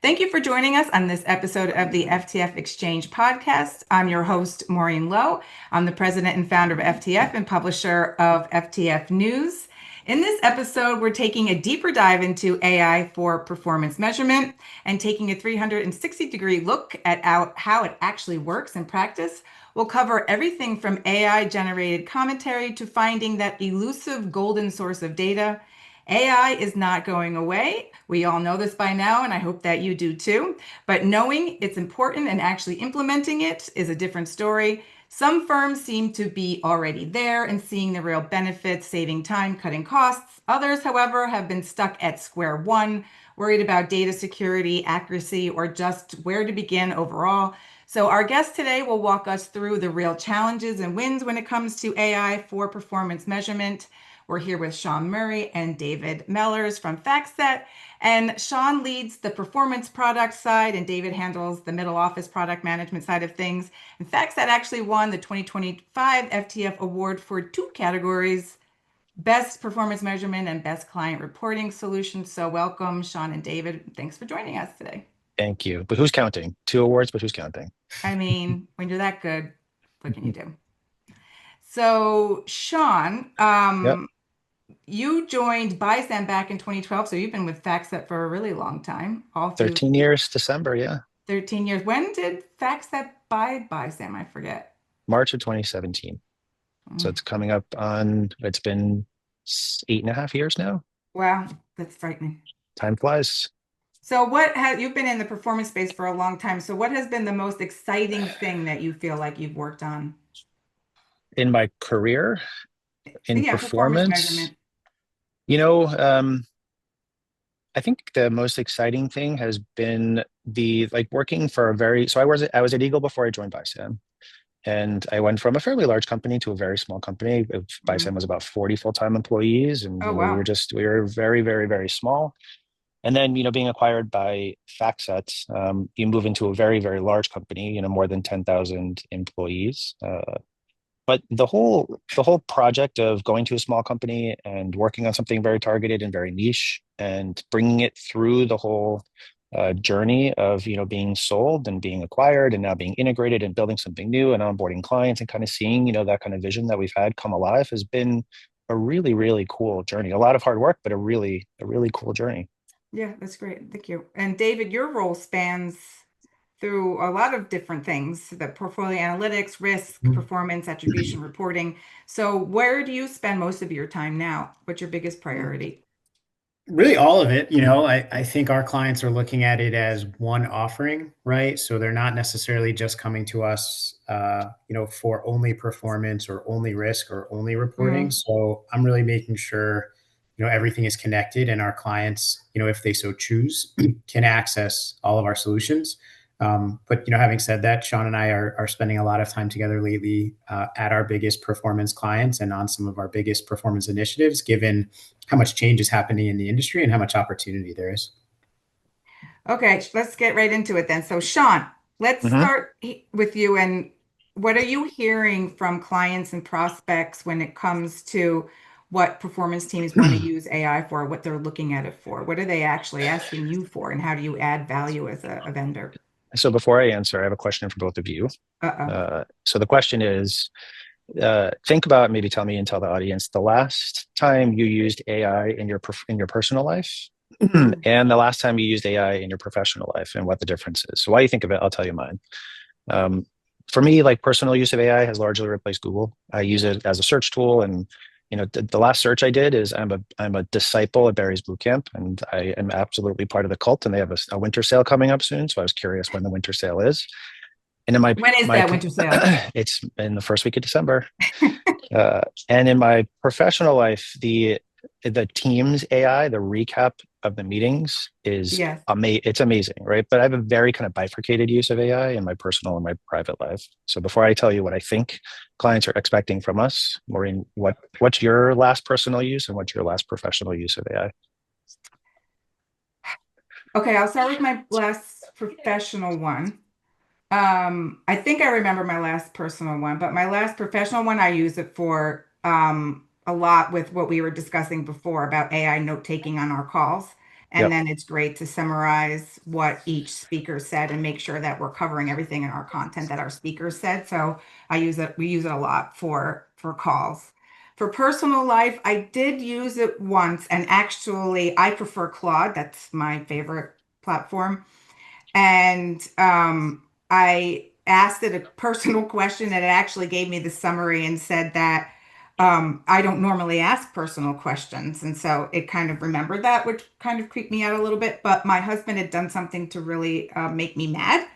Thank you for joining us on this episode of the FTF Exchange podcast. I'm your host, Maureen Lowe. I'm the president and founder of FTF and publisher of FTF News. In this episode, we're taking a deeper dive into AI for performance measurement and taking a 360-degree look at how it actually works in practice. We'll cover everything from AI-generated commentary to finding that elusive golden source of data. AI is not going away. We all know this by now, and I hope that you do too. But knowing it's important and actually implementing it is a different story. Some firms seem to be already there and seeing the real benefits, saving time, cutting costs. Others, however, have been stuck at square one, worried about data security, accuracy, or just where to begin overall. So our guest today will walk us through the real challenges and wins when it comes to AI for performance measurement. We're here with Sean Murray and David Mellars from FactSet. And Sean leads the performance product side, and David handles the middle office product management side of things. And FactSet actually won the 2025 FTF Award for two categories, Best Performance Measurement and Best Client Reporting Solution. So welcome, Sean and David. Thanks for joining us today. Thank you. But who's counting? 2 awards, but who's counting? I mean, when you're that good, what can you do? So, Sean, Yep. you joined Bison back in 2012, so you've been with FactSet for a really long time, all through 13 years, December, yeah. 13 years. When did FactSet buy Bison? I forget. March of 2017. So Mm. it's coming up on, it's been 8.5 years now. Wow, that's frightening. Time flies. So you've been in the performance space for a long time. So what has been the most exciting thing that you feel like you've worked on? In my career, in Yeah, performance performance, measurement. you know, um, I think the most exciting thing has been the like working for so I was at Eagle before I joined Bison. And I went from a fairly large company to a very small company. Mhm. Bison was about 40 full-time employees, and Oh, we were wow. very, very, very small. And then, being acquired by FactSet, you move into a very, very large company, more than 10,000 employees. But the whole project of going to a small company and working on something very targeted and very niche and bringing it through the whole journey of, being sold and being acquired and now being integrated and building something new and onboarding clients and kind of seeing, that kind of vision that we've had come alive has been a really, really cool journey. A lot of hard work, but a really cool journey. Yeah, that's great. Thank you. And David, your role spans through a lot of different things, the portfolio analytics, risk, performance, attribution, reporting. So where do you spend most of your time now? What's your biggest priority? Really, all of it. I think our clients are looking at it as one offering, right? So they're not necessarily just coming to us, for only performance or only risk or only reporting. Mm. So I'm really making sure, everything is connected and our clients, if they so choose, can access all of our solutions. But having said that, Sean and I are spending a lot of time together lately at our biggest performance clients and on some of our biggest performance initiatives, given how much change is happening in the industry and how much opportunity there is. Okay, let's get right into it then. So, Sean, let's Mhm. start with you. And what are you hearing from clients and prospects when it comes to what performance teams want to use AI for, what they're looking at it for? What are they actually asking you for, and how do you add value as a vendor? So before I answer, I have a question for both of you. Uh-oh. So the question is, think about, maybe tell me and tell the audience, the last time you used AI in your personal life Ooh. and the last time you used AI in your professional life and what the difference is. So while you think of it, I'll tell you mine. Um, for me, like, personal use of AI has largely replaced Google. I use it as a search tool, and the last search I did is I'm a disciple at Barry's Bootcamp, and I am absolutely part of the cult. And they have a winter sale coming up soon, so I was curious when the winter sale is. And in When is my that winter sale? it's in the first week of December. And in my professional life, the Teams AI, the recap of the meetings is Yes. it's amazing, right? But I have a very kind of bifurcated use of AI in my personal and my private life. So before I tell you what I think clients are expecting from us, Maureen, what's your last personal use and what's your last professional use of AI? Okay, I'll start with my last professional one. I think I remember my last personal one, but my last professional one, I use it for a lot with what we were discussing before about AI note taking on our calls. And then it's great to summarize what each speaker said and make sure that we're covering everything in our content that our speakers said. So we use it a lot for calls. For personal life, I did use it once, and actually I prefer Claude. That's my favorite platform. And I asked it a personal question, and it actually gave me the summary and said that I don't normally ask personal questions. And so it kind of remembered that, which kind of creeped me out a little bit. But my husband had done something to really make me mad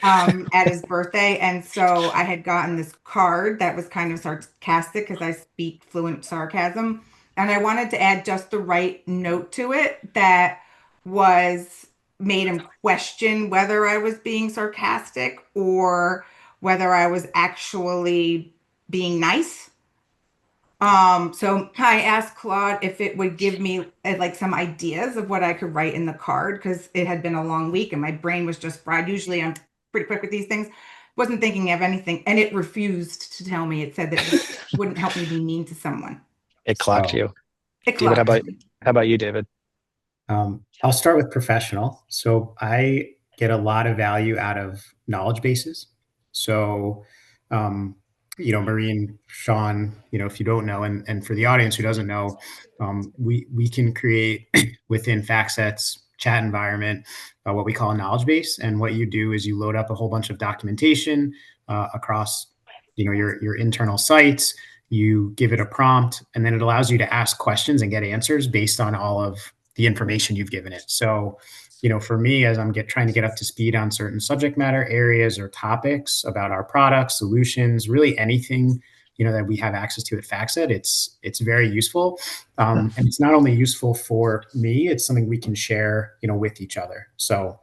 at his birthday. And so I had gotten this card that was kind of sarcastic because I speak fluent sarcasm. And I wanted to add just the right note to it that was made him question whether I was being sarcastic or whether I was actually being nice. So I asked Claude if it would give me like some ideas of what I could write in the card because it had been a long week and my brain was just fried. Usually I'm pretty quick with these things. Wasn't thinking of anything, and it refused to tell me. It said that it wouldn't help me be mean to someone. It clocked you. It David, clocked. how about you, David? I'll start with professional. So I get a lot of value out of knowledge bases. So, Marie and Sean, if you don't know, and for the audience who doesn't know, we can create within FactSet's chat environment what we call a knowledge base. And what you do is you load up a whole bunch of documentation across, your internal sites. You give it a prompt, and then it allows you to ask questions and get answers based on all of the information you've given it. So, for me, as I'm trying to get up to speed on certain subject matter areas or topics about our products, solutions, really anything, that we have access to at FactSet, it's very useful. And it's not only useful for me, it's something we can share, with each other. So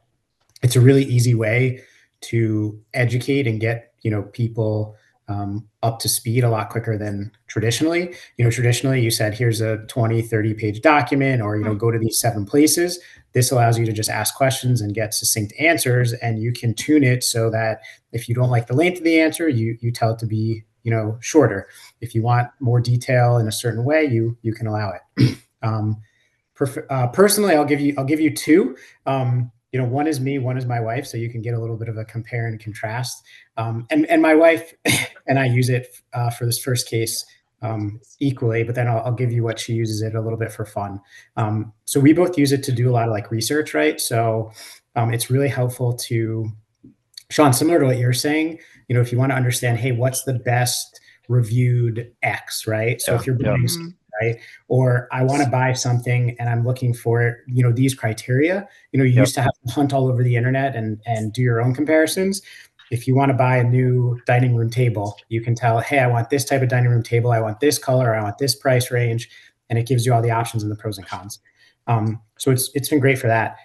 it's a really easy way to educate and get, people up to speed a lot quicker than traditionally. Traditionally you said, here's a 20, 30 page document, or, go to these 7 places. This allows you to just ask questions and get succinct answers, and you can tune it so that if you don't like the length of the answer, you tell it to be, shorter. If you want more detail in a certain way, you can allow it. Personally, I'll give you 2. One is me, one is my wife, so you can get a little bit of a compare and contrast. And my wife and I use it for this first case equally, but then I'll give you what she uses it a little bit for fun. So we both use it to do a lot of like research, right? So it's really helpful to, Sean, similar to what you're saying, if you want to understand, hey, what's the best reviewed X, right? So if you're buying right? Or I want to buy something and I'm looking for, these criteria, you used to have to hunt all over the internet and do your own comparisons. If you want to buy a new dining room table, you can tell, hey, I want this type of dining room table. I want this color. I want this price range. And it gives you all the options and the pros and cons. So it's been great for that.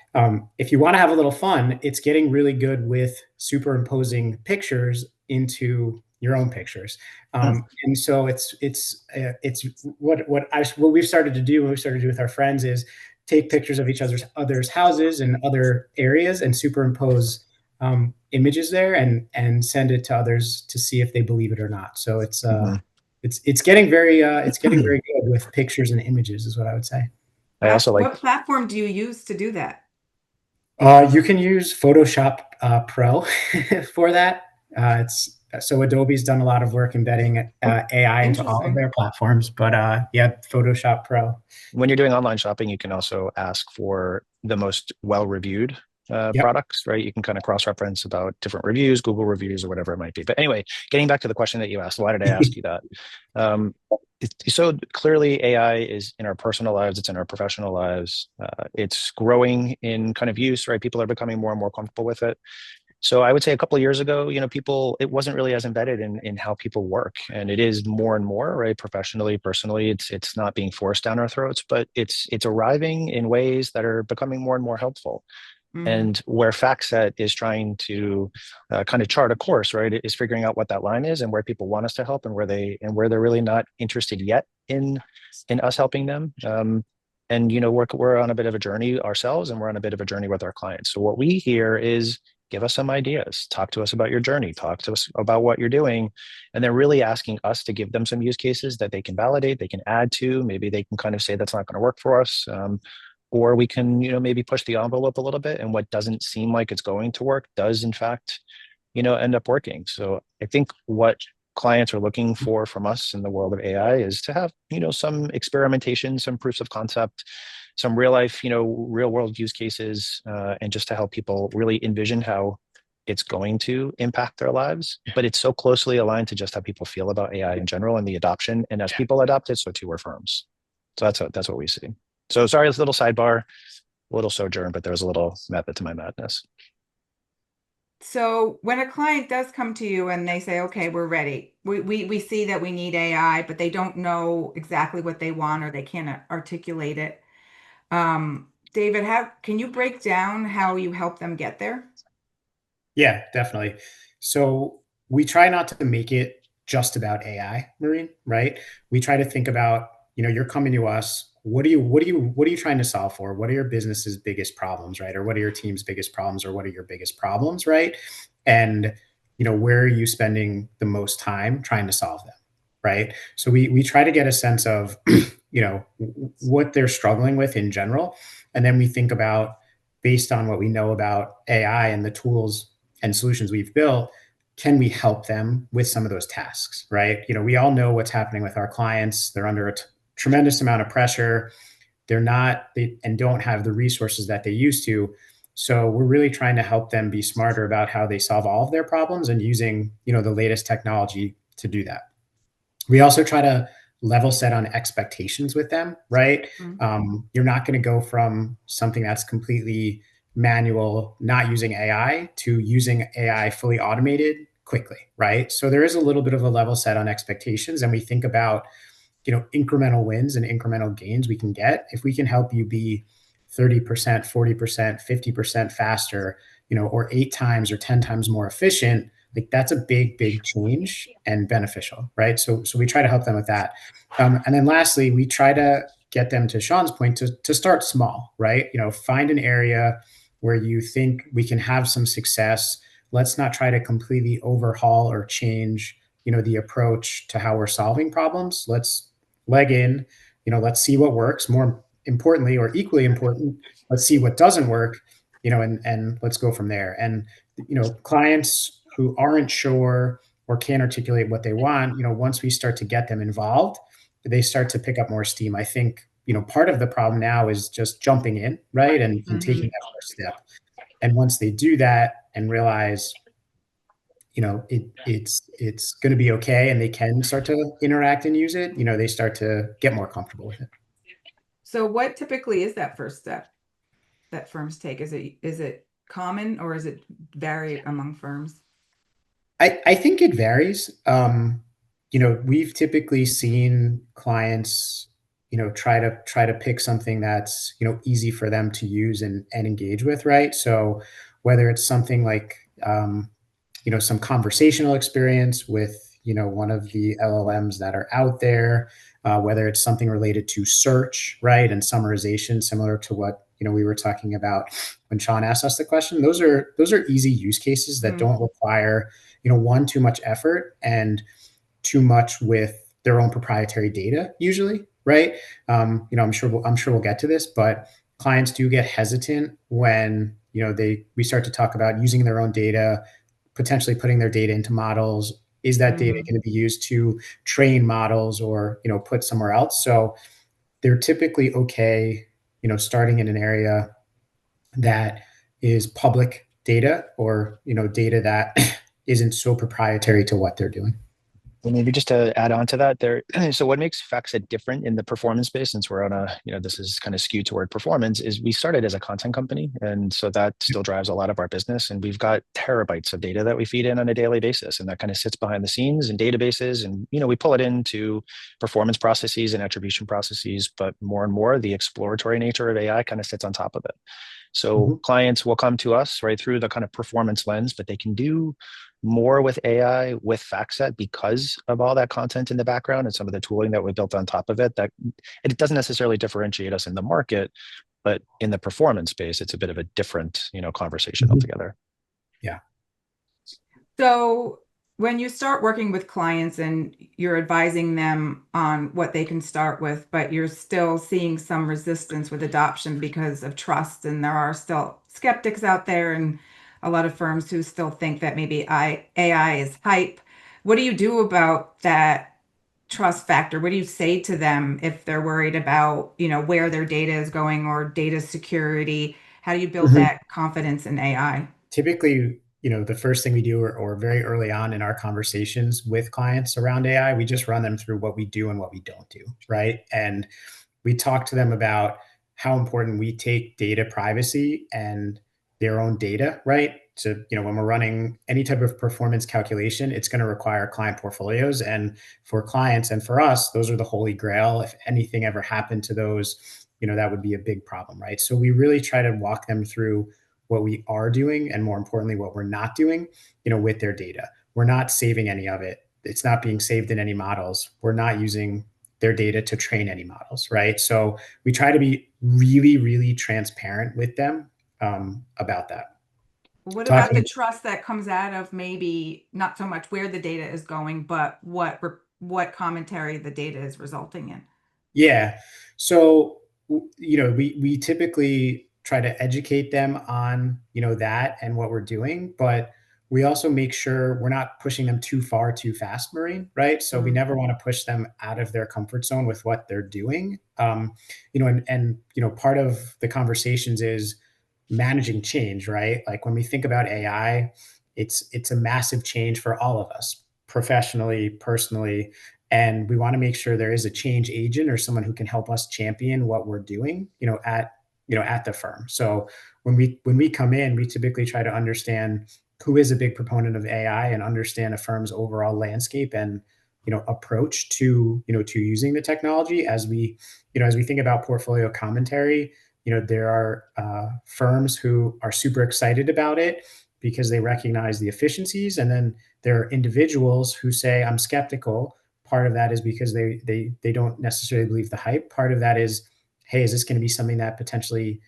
If you want to have a little fun, it's getting really good with superimposing pictures into your own pictures. And so it's what we've started to do, with our friends, is take pictures of each other's houses and other areas and superimpose images there and send it to others to see if they believe it or not. So it's getting very good with pictures and images, is what I would say. I also like. What platform do you use to do that? You can use Photoshop Pro for that. So Adobe's done a lot of work embedding AI into all of their platforms, but Photoshop Pro. When you're doing online shopping, you can also ask for the most well-reviewed products, right? You can kind of cross-reference about different reviews, Google reviews, or whatever it might be. But anyway, getting back to the question that you asked, why did I ask you that? So clearly AI is in our personal lives, it's in our professional lives. It's growing in kind of use, right? People are becoming more and more comfortable with it. So I would say a couple of years ago, it wasn't really as embedded in how people work, and it is more and more, right? Professionally, personally, it's not being forced down our throats, but it's arriving in ways that are becoming more and more helpful. And where FactSet is trying to kind of chart a course, right, is figuring out what that line is and where people want us to help and where they're really not interested yet in us helping them. And we're on a bit of a journey ourselves, and we're on a bit of a journey with our clients. So what we hear is, give us some ideas, talk to us about your journey, talk to us about what you're doing. And they're really asking us to give them some use cases that they can validate, they can add to. Maybe they can kind of say that's not going to work for us. or we can, maybe push the envelope a little bit, and what doesn't seem like it's going to work does in fact, end up working. So I think what clients are looking for from us in the world of AI is to have, some experimentation, some proofs of concept, some real life, real world use cases, and just to help people really envision how it's going to impact their lives. But it's so closely aligned to just how people feel about AI in general and the adoption. And as people adopt it, so too are firms. So that's what we see. So sorry, it's a little sidebar, a little sojourn, but there's a little method to my madness. So when a client does come to you and they say, okay, we're ready, we see that we need AI, but they don't know exactly what they want or they can't articulate it. David, can you break down how you help them get there? Yeah, definitely. So we try not to make it just about AI, Marine, right? We try to think about, you're coming to us. What are you trying to solve for? What are your business's biggest problems, right? Or what are your team's biggest problems, or what are your biggest problems, right? And where are you spending the most time trying to solve them, right? So we try to get a sense of, what they're struggling with in general, and then we think about, based on what we know about AI and the tools and solutions we've built, can we help them with some of those tasks, right? We all know what's happening with our clients. They're under a tremendous amount of pressure. And don't have the resources that they used to. So we're really trying to help them be smarter about how they solve all of their problems and using, the latest technology to do that. We also try to level set on expectations with them, right? You're not going to go from something that's completely manual, not using AI, to using AI fully automated quickly, right? So there is a little bit of a level set on expectations, and we think about, incremental wins and incremental gains we can get. If we can help you be 30%, 40%, 50% faster, or 8 times or 10 times more efficient, like that's a big change and beneficial, right? So we try to help them with that. And then lastly, we try to get them, to Sean's point, to start small, right? Find an area where you think we can have some success. Let's not try to completely overhaul or change, the approach to how we're solving problems. Let's leg in, let's see what works. More importantly, or equally important, let's see what doesn't work, and let's go from there. And, clients who aren't sure or can't articulate what they want, once we start to get them involved, they start to pick up more steam. I think, part of the problem now is just jumping in, right? And taking that first step. And once they do that and realize, it's going to be okay, and they can start to interact and use it, they start to get more comfortable with it. So what typically is that first step that firms take? Is it common, or is it vary among firms? I think it varies. We've typically seen clients, try to pick something that's, easy for them to use and engage with, right? So whether it's something like, some conversational experience with, one of the LLMs that are out there, whether it's something related to search, right, and summarization, similar to what we were talking about when Sean asked us the question. Those are easy use cases that don't require, one, too much effort, and too much with their own proprietary data usually, right? I'm sure we'll get to this, but clients do get hesitant when we start to talk about using their own data, potentially putting their data into models. Is that data going to be used to train models, or put somewhere else? So they're typically okay, starting in an area that is public data, or data that isn't so proprietary to what they're doing. Well, maybe just to add on to that there. So what makes FactSet different in the performance space, since we're on this is kind of skewed toward performance, is we started as a content company. And so that still drives a lot of our business. And we've got terabytes of data that we feed in on a daily basis. And that kind of sits behind the scenes in databases. And, we pull it into performance processes and attribution processes, but more and more the exploratory nature of AI kind of sits on top of it. So clients will come to us right through the kind of performance lens, but they can do more with AI with FactSet because of all that content in the background and some of the tooling that we built on top of it. That it doesn't necessarily differentiate us in the market, but in the performance space, it's a bit of a different, conversation altogether. Yeah. So When you start working with clients and you're advising them on what they can start with, but you're still seeing some resistance with adoption because of trust, and there are still skeptics out there and a lot of firms who still think that maybe AI is hype. What do you do about that trust factor? What do you say to them if they're worried about, where their data is going or data security? How do you build Mhm. that confidence in AI? Typically, the first thing we do, or very early on in our conversations with clients around AI, we just run them through what we do and what we don't do, right? And we talk to them about how important we take data privacy and their own data, right? So, when we're running any type of performance calculation, it's going to require client portfolios. And for clients and for us, those are the holy grail. If anything ever happened to those, that would be a big problem, right? So we really try to walk them through what we are doing and, more importantly, what we're not doing, with their data. We're not saving any of it. It's not being saved in any models. We're not using their data to train any models, right? So we try to be really, really transparent with them about that. What about the Talking, trust that comes out of maybe not so much where the data is going, but what commentary the data is resulting in? yeah. So we typically try to educate them on that and what we're doing, but we also make sure we're not pushing them too far too fast, Marine, right? So we Mm, never want to push them out of their comfort zone with what they're doing. And part of the conversations is managing change, right? Like when we think about AI, it's a massive change for all of us, professionally, personally, and we want to make sure there is a change agent or someone who can help us champion what we're doing, at the firm. So when we come in, we typically try to understand who is a big proponent of AI and understand a firm's overall landscape and approach to using the technology. As we think about portfolio commentary, there are firms who are super excited about it because they recognize the efficiencies, and then there are individuals who say, I'm skeptical. Part of that is because they don't necessarily believe the hype. Part of that is, hey, is this going to be something that potentially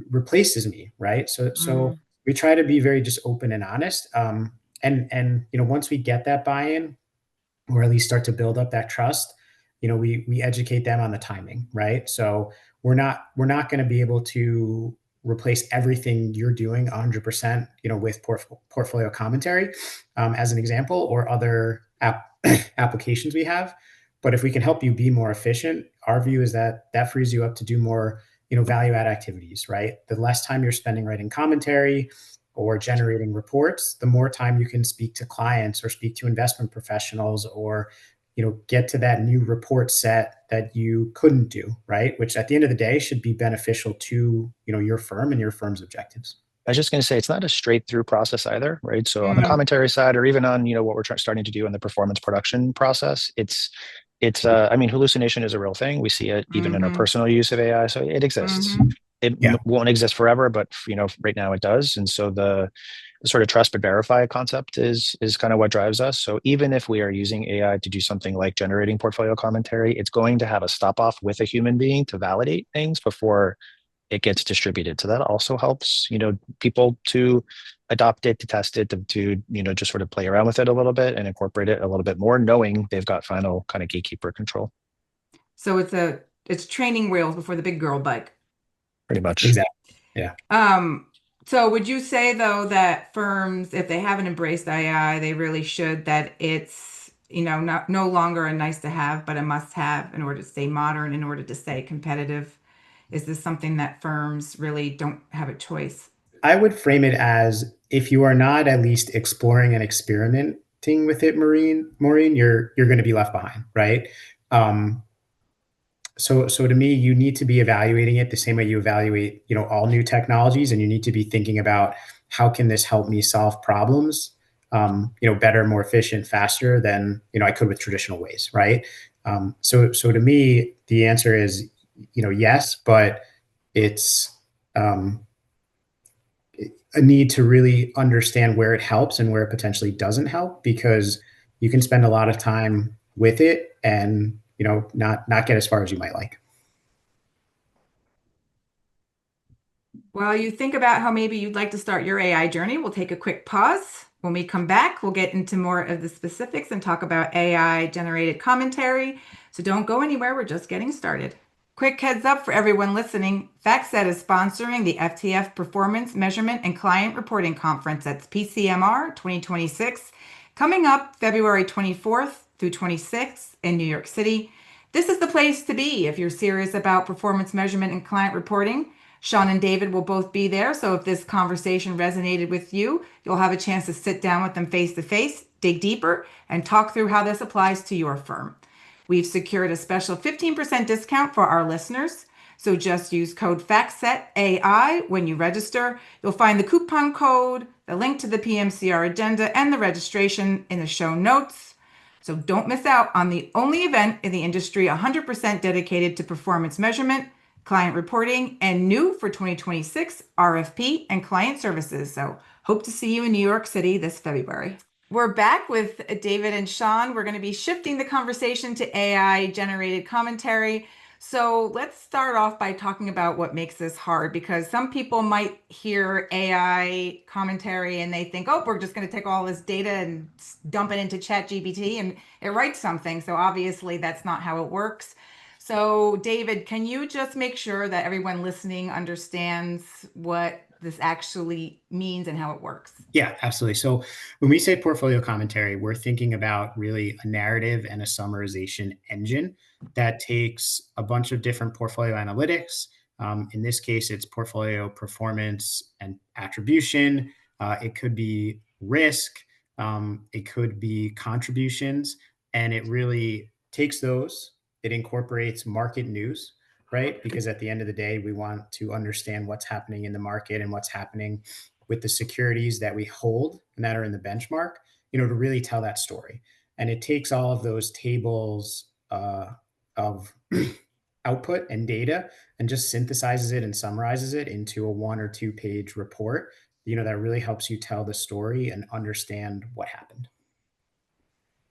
replaces me, right? So mm. we try to be very just open and honest. And once we get that buy-in, or at least start to build up that trust, we educate them on the timing, right? So we're not going to be able to replace everything you're doing 100%, with portfolio commentary, as an example, or other applications we have. But if we can help you be more efficient, our view is that that frees you up to do more, value add activities, right? The less time you're spending writing commentary or generating reports, the more time you can speak to clients or speak to investment professionals, or get to that new report set that you couldn't do, right? Which at the end of the day should be beneficial to your firm and your firm's objectives. I was just going to say it's not a straight through process either, right? So on the Mm, commentary side, or even on what we're starting to do in the performance production process, I mean, hallucination is a real thing. We see it even in our mm-hmm, personal use of AI, so it exists. mm-hmm. It Yeah. won't exist forever, but right now it does. And so the sort of trust but verify concept is kind of what drives us. So even if we are using AI to do something like generating portfolio commentary, it's going to have a stop off with a human being to validate things before it gets distributed. So that also helps, people to adopt it, to test it, to just sort of play around with it a little bit and incorporate it a little bit more, knowing they've got final kind of gatekeeper control. So it's training wheels before the big girl bike. Pretty much. Exactly. Yeah. Um, so would you say though that firms, if they haven't embraced AI, they really should, that it's, not no longer a nice to have, but a must have in order to stay modern, in order to stay competitive? Is this something that firms really don't have a choice? I would frame it as, if you are not at least exploring and experimenting with it, Maureen, you're going to be left behind, right? Um, so to me, you need to be evaluating it the same way you evaluate, all new technologies, and you need to be thinking about, how can this help me solve problems, better, more efficient, faster than I could with traditional ways, right? So to me, the answer is, yes, but it's um, a need to really understand where it helps and where it potentially doesn't help, because you can spend a lot of time with it and not get as far as you might like. Well, you think about how maybe you'd like to start your AI journey. We'll take a quick pause. When we come back, we'll get into more of the specifics and talk about AI generated commentary. So don't go anywhere. We're just getting started. Quick heads up for everyone listening. FactSet is sponsoring the FTF Performance Measurement and Client Reporting Conference. That's PCMR 2026, coming up February 24th through 26th in New York City. This is the place to be if you're serious about performance measurement and client reporting. Sean and David will both be there, so if this conversation resonated with you, you'll have a chance to sit down with them face to face, dig deeper, and talk through how this applies to your firm. We've secured a special 15% discount for our listeners, so just use code FactSetAI when you register. You'll find the coupon code, the link to the PMCR agenda, and the registration in the show notes. So don't miss out on the only event in the industry 100% dedicated to performance measurement, client reporting, and new for 2026, RFP and client services. So hope to see you in New York City this February. We're back with David and Sean. We're going to be shifting the conversation to AI generated commentary. So let's start off by talking about what makes this hard, because some people might hear AI commentary and they think, oh, we're just going to take all this data and dump it into ChatGPT and it writes something. So obviously that's not how it works. So David, can you just make sure that everyone listening understands what this actually means and how it works? Yeah, absolutely. So when we say portfolio commentary, we're thinking about really a narrative and a summarization engine that takes a bunch of different portfolio analytics. In this case, it's portfolio performance and attribution. It could be risk. It could be contributions. And it really takes those. It incorporates market news, right? Because at the end of the day, we want to understand what's happening in the market and what's happening with the securities that we hold and that are in the benchmark, to really tell that story. And it takes all of those tables of output and data and just synthesizes it and summarizes it into a 1 or 2 page report, that really helps you tell the story and understand what happened.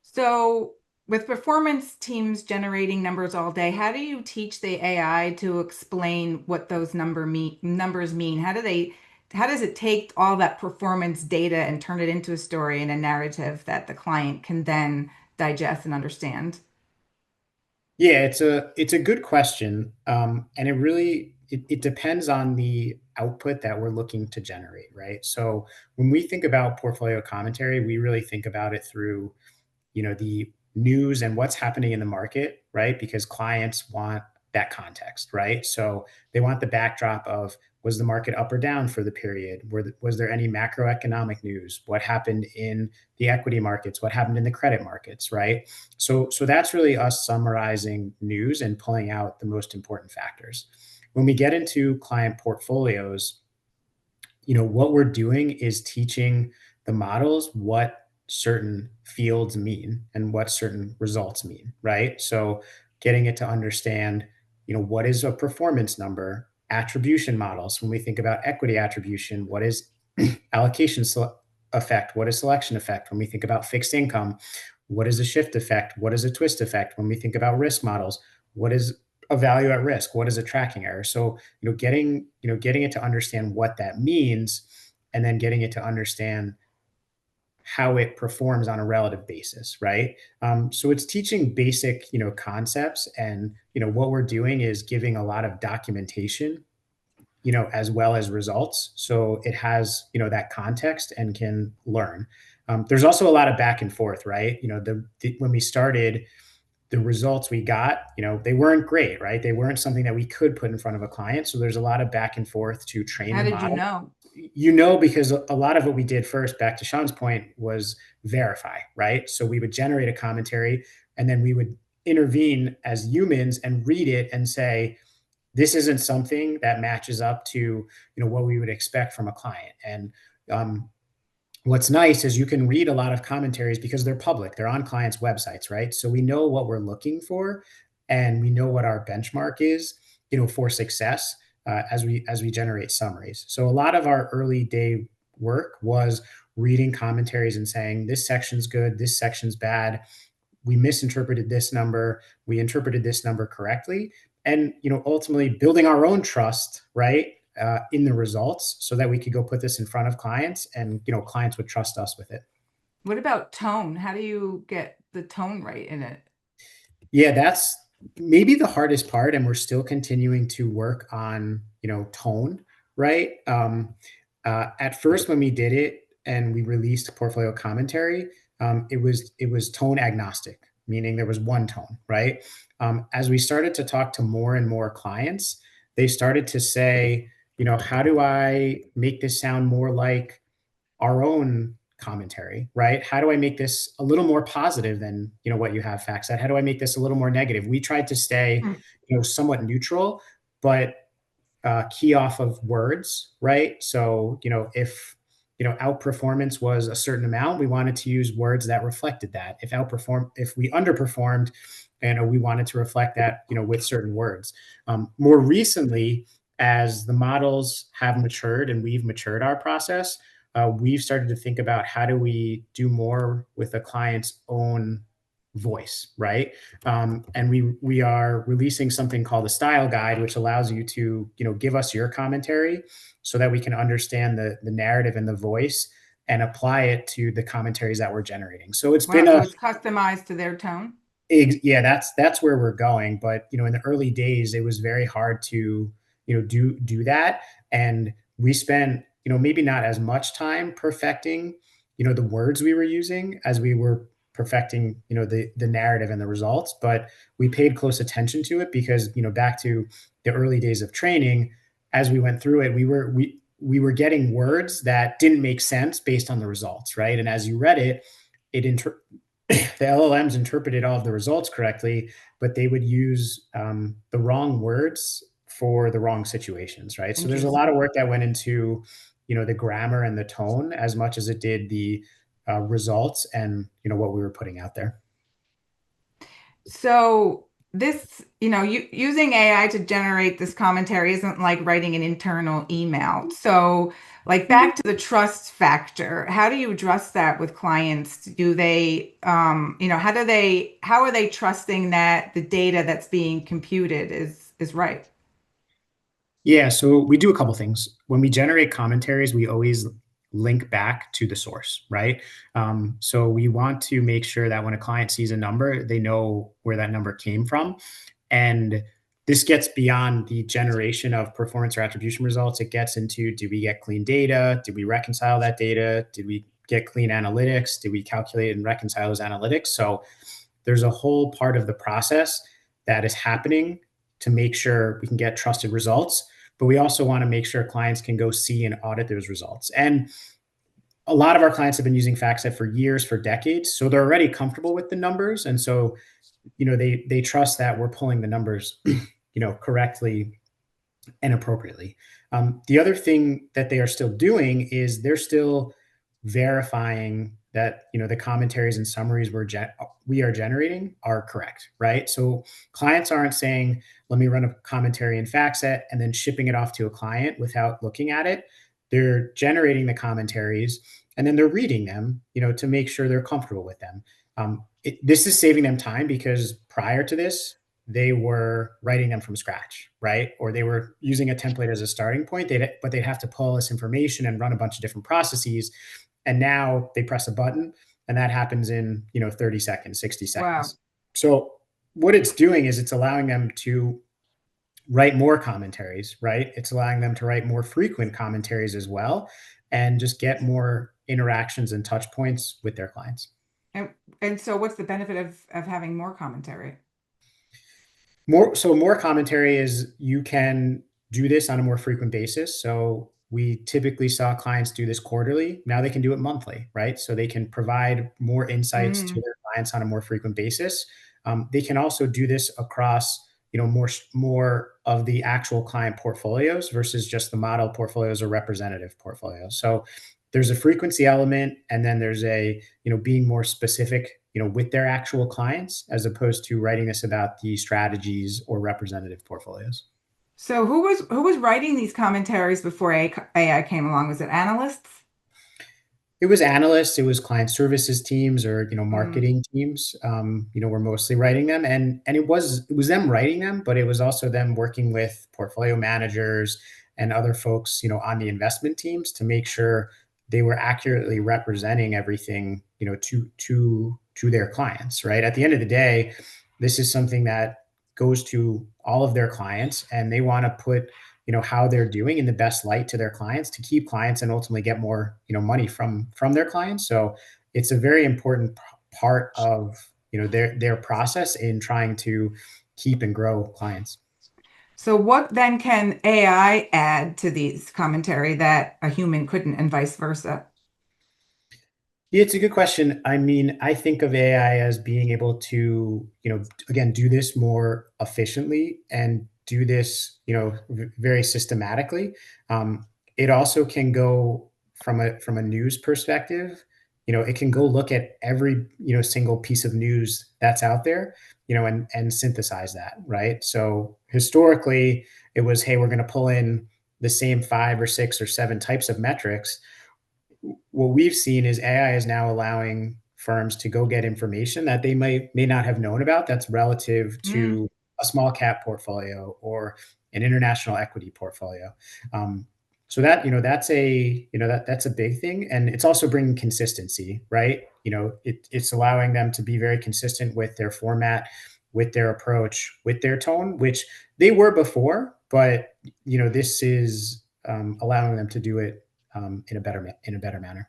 So with performance teams generating numbers all day, how do you teach the AI to explain what those numbers mean? How does it take all that performance data and turn it into a story and a narrative that the client can then digest and understand? Yeah, it's a good question, and it depends on the output that we're looking to generate, right? So when we think about portfolio commentary, we really think about it through the news and what's happening in the market, right? Because clients want that context, right? So they want the backdrop of, was the market up or down for the period? Was there any macroeconomic news? What happened in the equity markets? What happened in the credit markets, right? So that's really us summarizing news and pulling out the most important factors. When we get into client portfolios, what we're doing is teaching the models what certain fields mean and what certain results mean, right? So getting it to understand, what is a performance number, attribution models. When we think about equity attribution, what is allocation effect? What is selection effect? When we think about fixed income, what is a shift effect? What is a twist effect? When we think about risk models, what is a value at risk? What is a tracking error? So, getting it to understand what that means, and then getting it to understand how it performs on a relative basis, right? So it's teaching basic, concepts, and what we're doing is giving a lot of documentation, as well as results, so it has that context and can learn. There's also a lot of back and forth, right? When we started, the results we got, they weren't great, right? They weren't something that we could put in front of a client. So there's a lot of back and forth to train How the did you model. know? Because a lot of what we did first, back to Sean's point, was verify, right? So we would generate a commentary and then we would intervene as humans and read it and say, this isn't something that matches up to, what we would expect from a client. And what's nice is you can read a lot of commentaries because they're public. They're on clients' websites, right? So we know what we're looking for, and we know what our benchmark is, for success as we generate summaries. So a lot of our early day work was reading commentaries and saying, this section's good, this section's bad. We misinterpreted this number. We interpreted this number correctly. And, ultimately building our own trust, right? in the results so that we could go put this in front of clients, and clients would trust us with it. What about tone? How do you get the tone right in it? Yeah, that's maybe the hardest part, and we're still continuing to work on tone, right? At first, when we did it and we released portfolio commentary, it was tone agnostic, meaning there was one tone, right? As we started to talk to more and more clients, they started to say, how do I make this sound more like our own commentary, right? How do I make this a little more positive than what you have FactSet? How do I make this a little more negative? We tried to stay somewhat neutral, but key off of words, right? So if outperformance was a certain amount, we wanted to use words that reflected that. If we underperformed, and we wanted to reflect that with certain words. More recently, as the models have matured and we've matured our process, we've started to think about how do we do more with a client's own voice, right? And we are releasing something called a style guide, which allows you to give us your commentary so that we can understand the narrative and the voice and apply it to the commentaries that we're generating. So it's been So it's customized to their tone. Yeah, that's where we're going. But in the early days, it was very hard to do that, and we spent maybe not as much time perfecting the words we were using as we were perfecting the narrative and the results. But we paid close attention to it because back to the early days of training, as we went through it, we were getting words that didn't make sense based on the results, right? And as you read it, the LLMs interpreted all of the results correctly, but they would use the wrong words for the wrong situations, right? So there's a lot of work that went into the grammar and the tone as much as it did the results and what we were putting out there. So this, using AI to generate this commentary isn't like writing an internal email. So like back to the trust factor, how do you address that with clients? Do they, how are they trusting that the data that's being computed is right? Yeah, so we do a couple things. When we generate commentaries, we always link back to the source, right? So we want to make sure that when a client sees a number, they know where that number came from. And this gets beyond the generation of performance or attribution results. It gets into, did we get clean data? Did we reconcile that data? Did we get clean analytics? Did we calculate and reconcile those analytics? So there's a whole part of the process that is happening to make sure we can get trusted results. But we also want to make sure clients can go see and audit those results. And a lot of our clients have been using FactSet for years, for decades. So they're already comfortable with the numbers. And so, they trust that we're pulling the numbers, correctly and appropriately. The other thing that they are still doing is they're still verifying that the commentaries and summaries we are generating are correct, right? So clients aren't saying, let me run a commentary in FactSet and then shipping it off to a client without looking at it. They're generating the commentaries and then they're reading them, to make sure they're comfortable with them. This is saving them time because prior to this, they were writing them from scratch, right? Or they were using a template as a starting point, but they'd have to pull all this information and run a bunch of different processes. And now they press a button and that happens in 30 seconds, 60 seconds. Wow. So what it's doing is it's allowing them to write more commentaries, right? It's allowing them to write more frequent commentaries as well and just get more interactions and touch points with their clients. And so what's the benefit of having more commentary? More commentary is you can do this on a more frequent basis. So we typically saw clients do this quarterly. Now they can do it monthly, right? So they can provide more insights to their clients on a more frequent basis. They can also do this across, more of the actual client portfolios versus just the model portfolios or representative portfolios. So there's a frequency element, and then there's a, being more specific, with their actual clients, as opposed to writing this about the strategies or representative portfolios. So who was writing these commentaries before AI came along? Was it analysts? It was analysts, it was client services teams or, marketing teams, were mostly writing them. And it was them writing them, but it was also them working with portfolio managers and other folks, on the investment teams to make sure they were accurately representing everything, to their clients, right? At the end of the day, this is something that goes to all of their clients, and they want to put, how they're doing in the best light to their clients to keep clients and ultimately get more, money from their clients. So it's a very important part of, their process in trying to keep and grow clients. So what then can AI add to these commentary that a human couldn't, and vice versa? Yeah, it's a good question. I mean, I think of AI as being able to, again, do this more efficiently and do this, very systematically. It also can go from a news perspective. It can go look at every, single piece of news that's out there, and synthesize that, right? So historically, it was, hey, we're going to pull in the same 5 or 6 or 7 types of metrics. What we've seen is AI is now allowing firms to go get information that they may not have known about that's relative Mm. to a small cap portfolio or an international equity portfolio. So that's a big thing, and it's also bringing consistency, right? It's allowing them to be very consistent with their format, with their approach, with their tone, which they were before, but this is allowing them to do it in a better manner.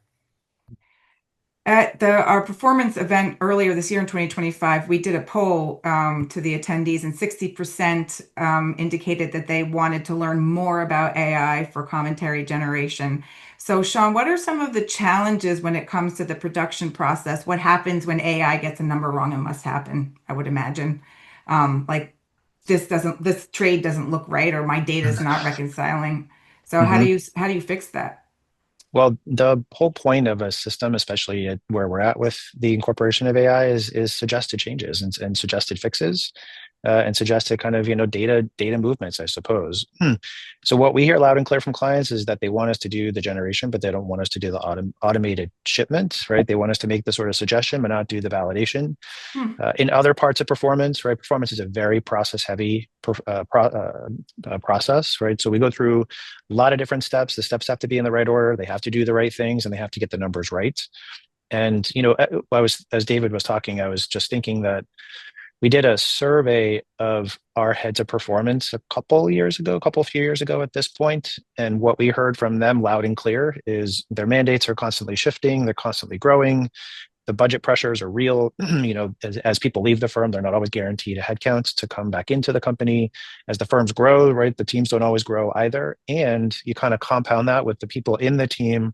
At our performance event earlier this year in 2025, we did a poll to the attendees, and 60% indicated that they wanted to learn more about AI for commentary generation. So, Sean, what are some of the challenges when it comes to the production process? What happens when AI gets a number wrong? It must happen, I would imagine. Like this trade doesn't look right, or my data is not reconciling. So how do you fix that? Well, the whole point of a system, especially at where we're at with the incorporation of AI, is suggested changes and suggested fixes, and suggested kind of data movements, I suppose. So what we hear loud and clear from clients is that they want us to do the generation, but they don't want us to do the automated shipment, right? They want us to make the sort of suggestion, but not do the validation. Hmm. In other parts of performance, right? Performance is a very process-heavy process, right? So we go through a lot of different steps. The steps have to be in the right order. They have to do the right things, and they have to get the numbers right. And as David was talking, I was just thinking that we did a survey of our heads of performance a few years ago at this point, and what we heard from them loud and clear is their mandates are constantly shifting, they're constantly growing. The budget pressures are real. As people leave the firm, they're not always guaranteed a headcount to come back into the company. As the firms grow, right, the teams don't always grow either. And you kind of compound that with the people in the team.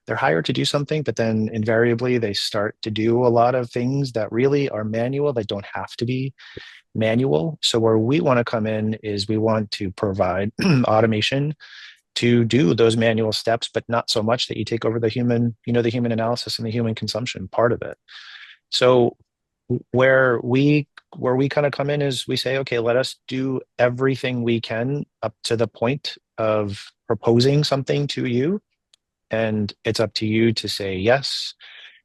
They're hired to do something, but then invariably they start to do a lot of things that really are manual, that don't have to be manual. So where we want to come in is we want to provide automation to do those manual steps, but not so much that you take over the human analysis and the human consumption part of it. So where we kind of come in is we say, okay, let us do everything we can up to the point of proposing something to you. And it's up to you to say yes.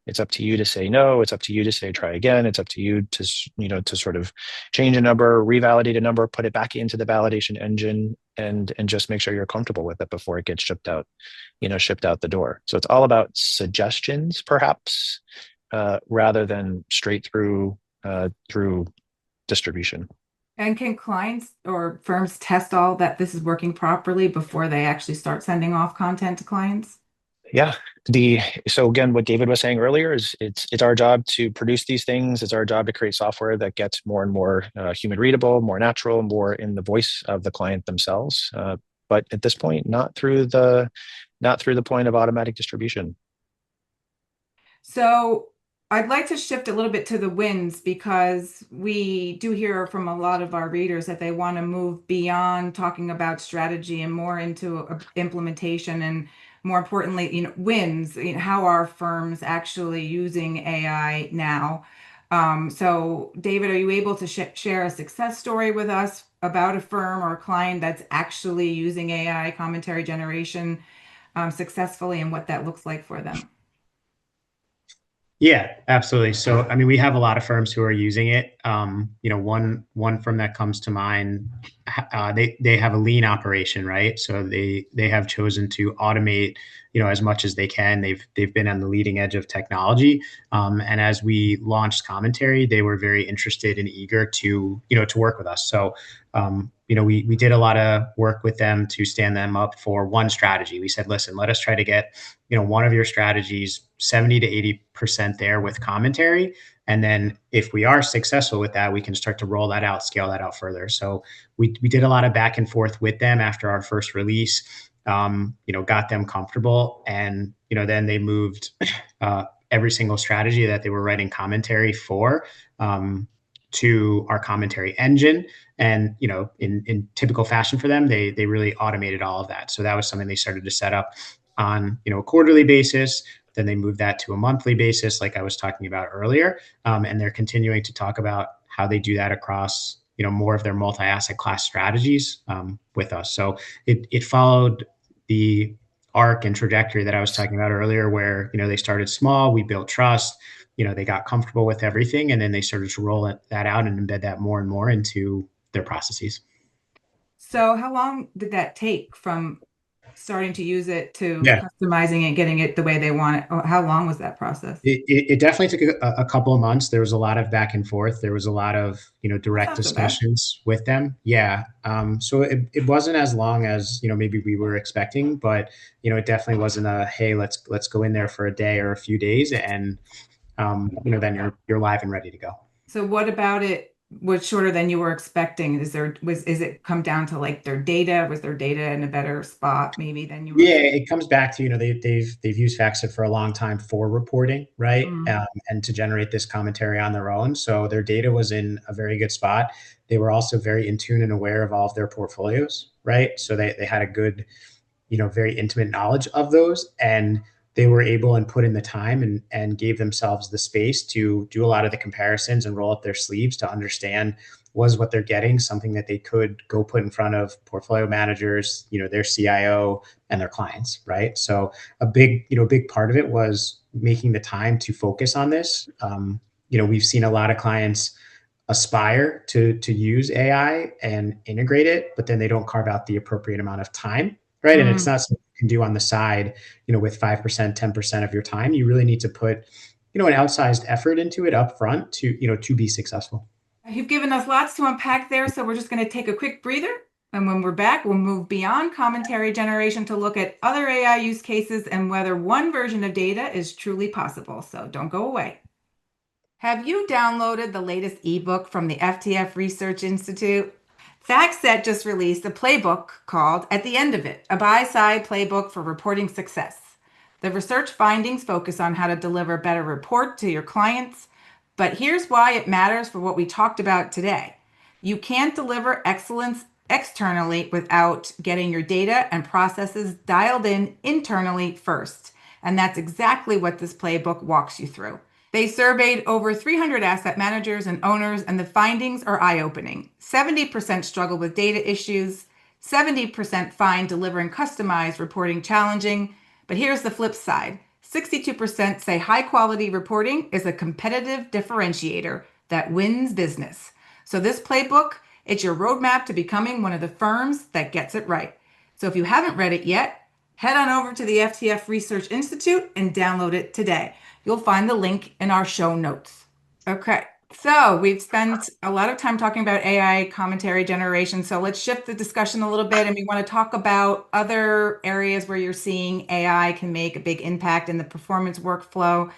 It's up to you to say no. It's up to you to say try again. It's up to you to sort of change a number, revalidate a number, put it back into the validation engine, and just make sure you're comfortable with it before it gets shipped out the door. So it's all about suggestions, perhaps, rather than straight through distribution. And can clients or firms test all that this is working properly before they actually start sending off content to clients? Yeah. So again, what David was saying earlier is it's our job to produce these things. It's our job to create software that gets more and more human readable, more natural, more in the voice of the client themselves. But at this point, not through the point of automatic distribution. So I'd like to shift a little bit to the wins, because we do hear from a lot of our readers that they want to move beyond talking about strategy and more into implementation, and more importantly, wins. How are firms actually using AI now? So David, are you able to share a success story with us about a firm or a client that's actually using AI commentary generation successfully, and what that looks like for them? Yeah, absolutely. So, I mean, we have a lot of firms who are using it. One firm that comes to mind, they have a lean operation, right? So they have chosen to automate, as much as they can. They've been on the leading edge of technology. And as we launched commentary, they were very interested and eager to work with us. So, we did a lot of work with them to stand them up for one strategy. We said, listen, let us try to get one of your strategies 70 to 80% there with commentary. And then if we are successful with that, we can start to roll that out, scale that out further. So we did a lot of back and forth with them after our first release, got them comfortable. And, then they moved every single strategy that they were writing commentary for to our commentary engine. And, in typical fashion for them, they really automated all of that. So that was something they started to set up on a quarterly basis. Then they moved that to a monthly basis, like I was talking about earlier, and they're continuing to talk about how they do that across more of their multi-asset class strategies with us. So it followed the arc and trajectory that I was talking about earlier, where they started small, we built trust, they got comfortable with everything, and then they started to roll that out and embed that more and more into their processes. So how long did that take from starting to use it to Yeah. customizing it, getting it the way they want it? How long was that process? It definitely took a couple of months. There was a lot of back and forth. There was a lot of That's direct not so bad. discussions with them. Yeah. So it wasn't as long as maybe we were expecting, but it definitely wasn't a hey, let's go in there for a day or a few days, and then you're live and ready to go. So what about it was shorter than you were expecting? Is it come down to like their data? Was their data in a better spot maybe than you were Yeah, expecting? it comes back to they've used FactSet for a long time for reporting, right? Mm. And to generate this commentary on their own. So their data was in a very good spot. They were also very in tune and aware of all of their portfolios, right? So they had a good, very intimate knowledge of those, and they were able and put in the time and gave themselves the space to do a lot of the comparisons and roll up their sleeves to understand, was what they're getting something that they could go put in front of portfolio managers, their CIO and their clients, right? So a big part of it was making the time to focus on this. We've seen a lot of clients aspire to use AI and integrate it, but then they don't carve out the appropriate amount of time, right? And it's Mm. not something you can do on the side, with 5%, 10% of your time. You really need to put, an outsized effort into it up front to be successful. You've given us lots to unpack there, so we're just going to take a quick breather. And when we're back, we'll move beyond commentary generation to look at other AI use cases and whether one version of data is truly possible. So don't go away. Have you downloaded the latest ebook from the FTF Research Institute? FactSet just released a playbook called At the End of It, a buy-side playbook for reporting success. The research findings focus on how to deliver better report to your clients, but here's why it matters for what we talked about today. You can't deliver excellence externally without getting your data and processes dialed in internally first. And that's exactly what this playbook walks you through. They surveyed over 300 asset managers and owners, and the findings are eye-opening. 70% struggle with data issues, 70% find delivering customized reporting challenging. But here's the flip side. 62% say high-quality reporting is a competitive differentiator that wins business. So this playbook, it's your roadmap to becoming one of the firms that gets it right. So if you haven't read it yet, head on over to the FTF Research Institute and download it today. You'll find the link in our show notes. Okay, so we've spent a lot of time talking about AI commentary generation. So let's shift the discussion a little bit, and we want to talk about other areas where you're seeing AI can make a big impact in the performance workflow.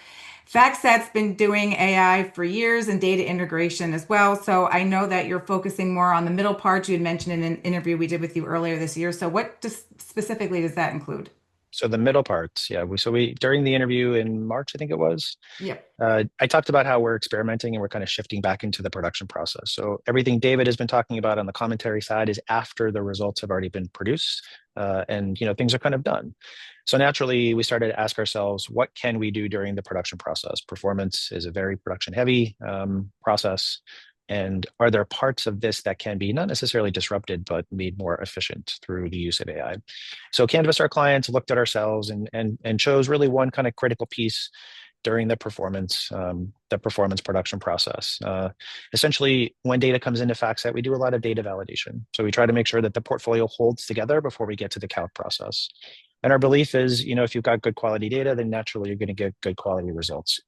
FactSet's been doing AI for years and data integration as well. So I know that you're focusing more on the middle part. You had mentioned in an interview we did with you earlier this year. So what specifically does that include? So the middle parts, yeah. We during the interview in March, I think it was, Yep. I talked about how we're experimenting and we're kind of shifting back into the production process. So everything David has been talking about on the commentary side is after the results have already been produced, and things are kind of done. So naturally, we started to ask ourselves, what can we do during the production process? Performance is a very production-heavy process. And are there parts of this that can be not necessarily disrupted, but made more efficient through the use of AI? So canvassed our clients, looked at ourselves, and chose really one kind of critical piece during the performance production process. Essentially, when data comes into FactSet, we do a lot of data validation. So we try to make sure that the portfolio holds together before we get to the calc process. And our belief is, if you've got good quality data, then naturally you're going to get good quality results.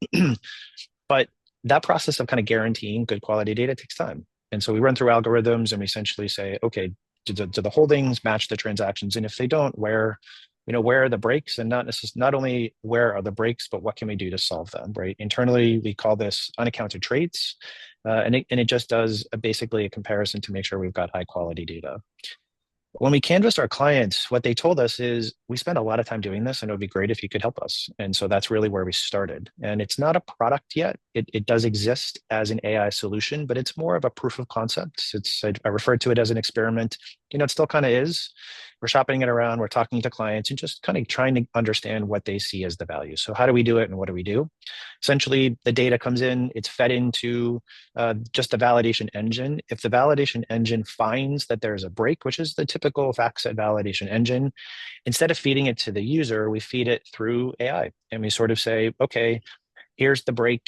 But that process of kind of guaranteeing good quality data takes time. And so we run through algorithms and we essentially say, okay, do the holdings match the transactions? And if they don't, where are the breaks? And not only where are the breaks, but what can we do to solve them, right? Internally, we call this unaccounted traits. And it just does basically a comparison to make sure we've got high quality data. When we canvassed our clients, what they told us is, we spend a lot of time doing this and it would be great if you could help us. And so that's really where we started. And it's not a product yet. It does exist as an AI solution, but it's more of a proof of concept. I refer to it as an experiment. It still kind of is. We're shopping it around, we're talking to clients and just kind of trying to understand what they see as the value. So how do we do it and what do we do? Essentially, the data comes in, it's fed into just the validation engine. If the validation engine finds that there's a break, which is the typical FactSet validation engine, instead of feeding it to the user, we feed it through AI. And we sort of say, okay, here's the break.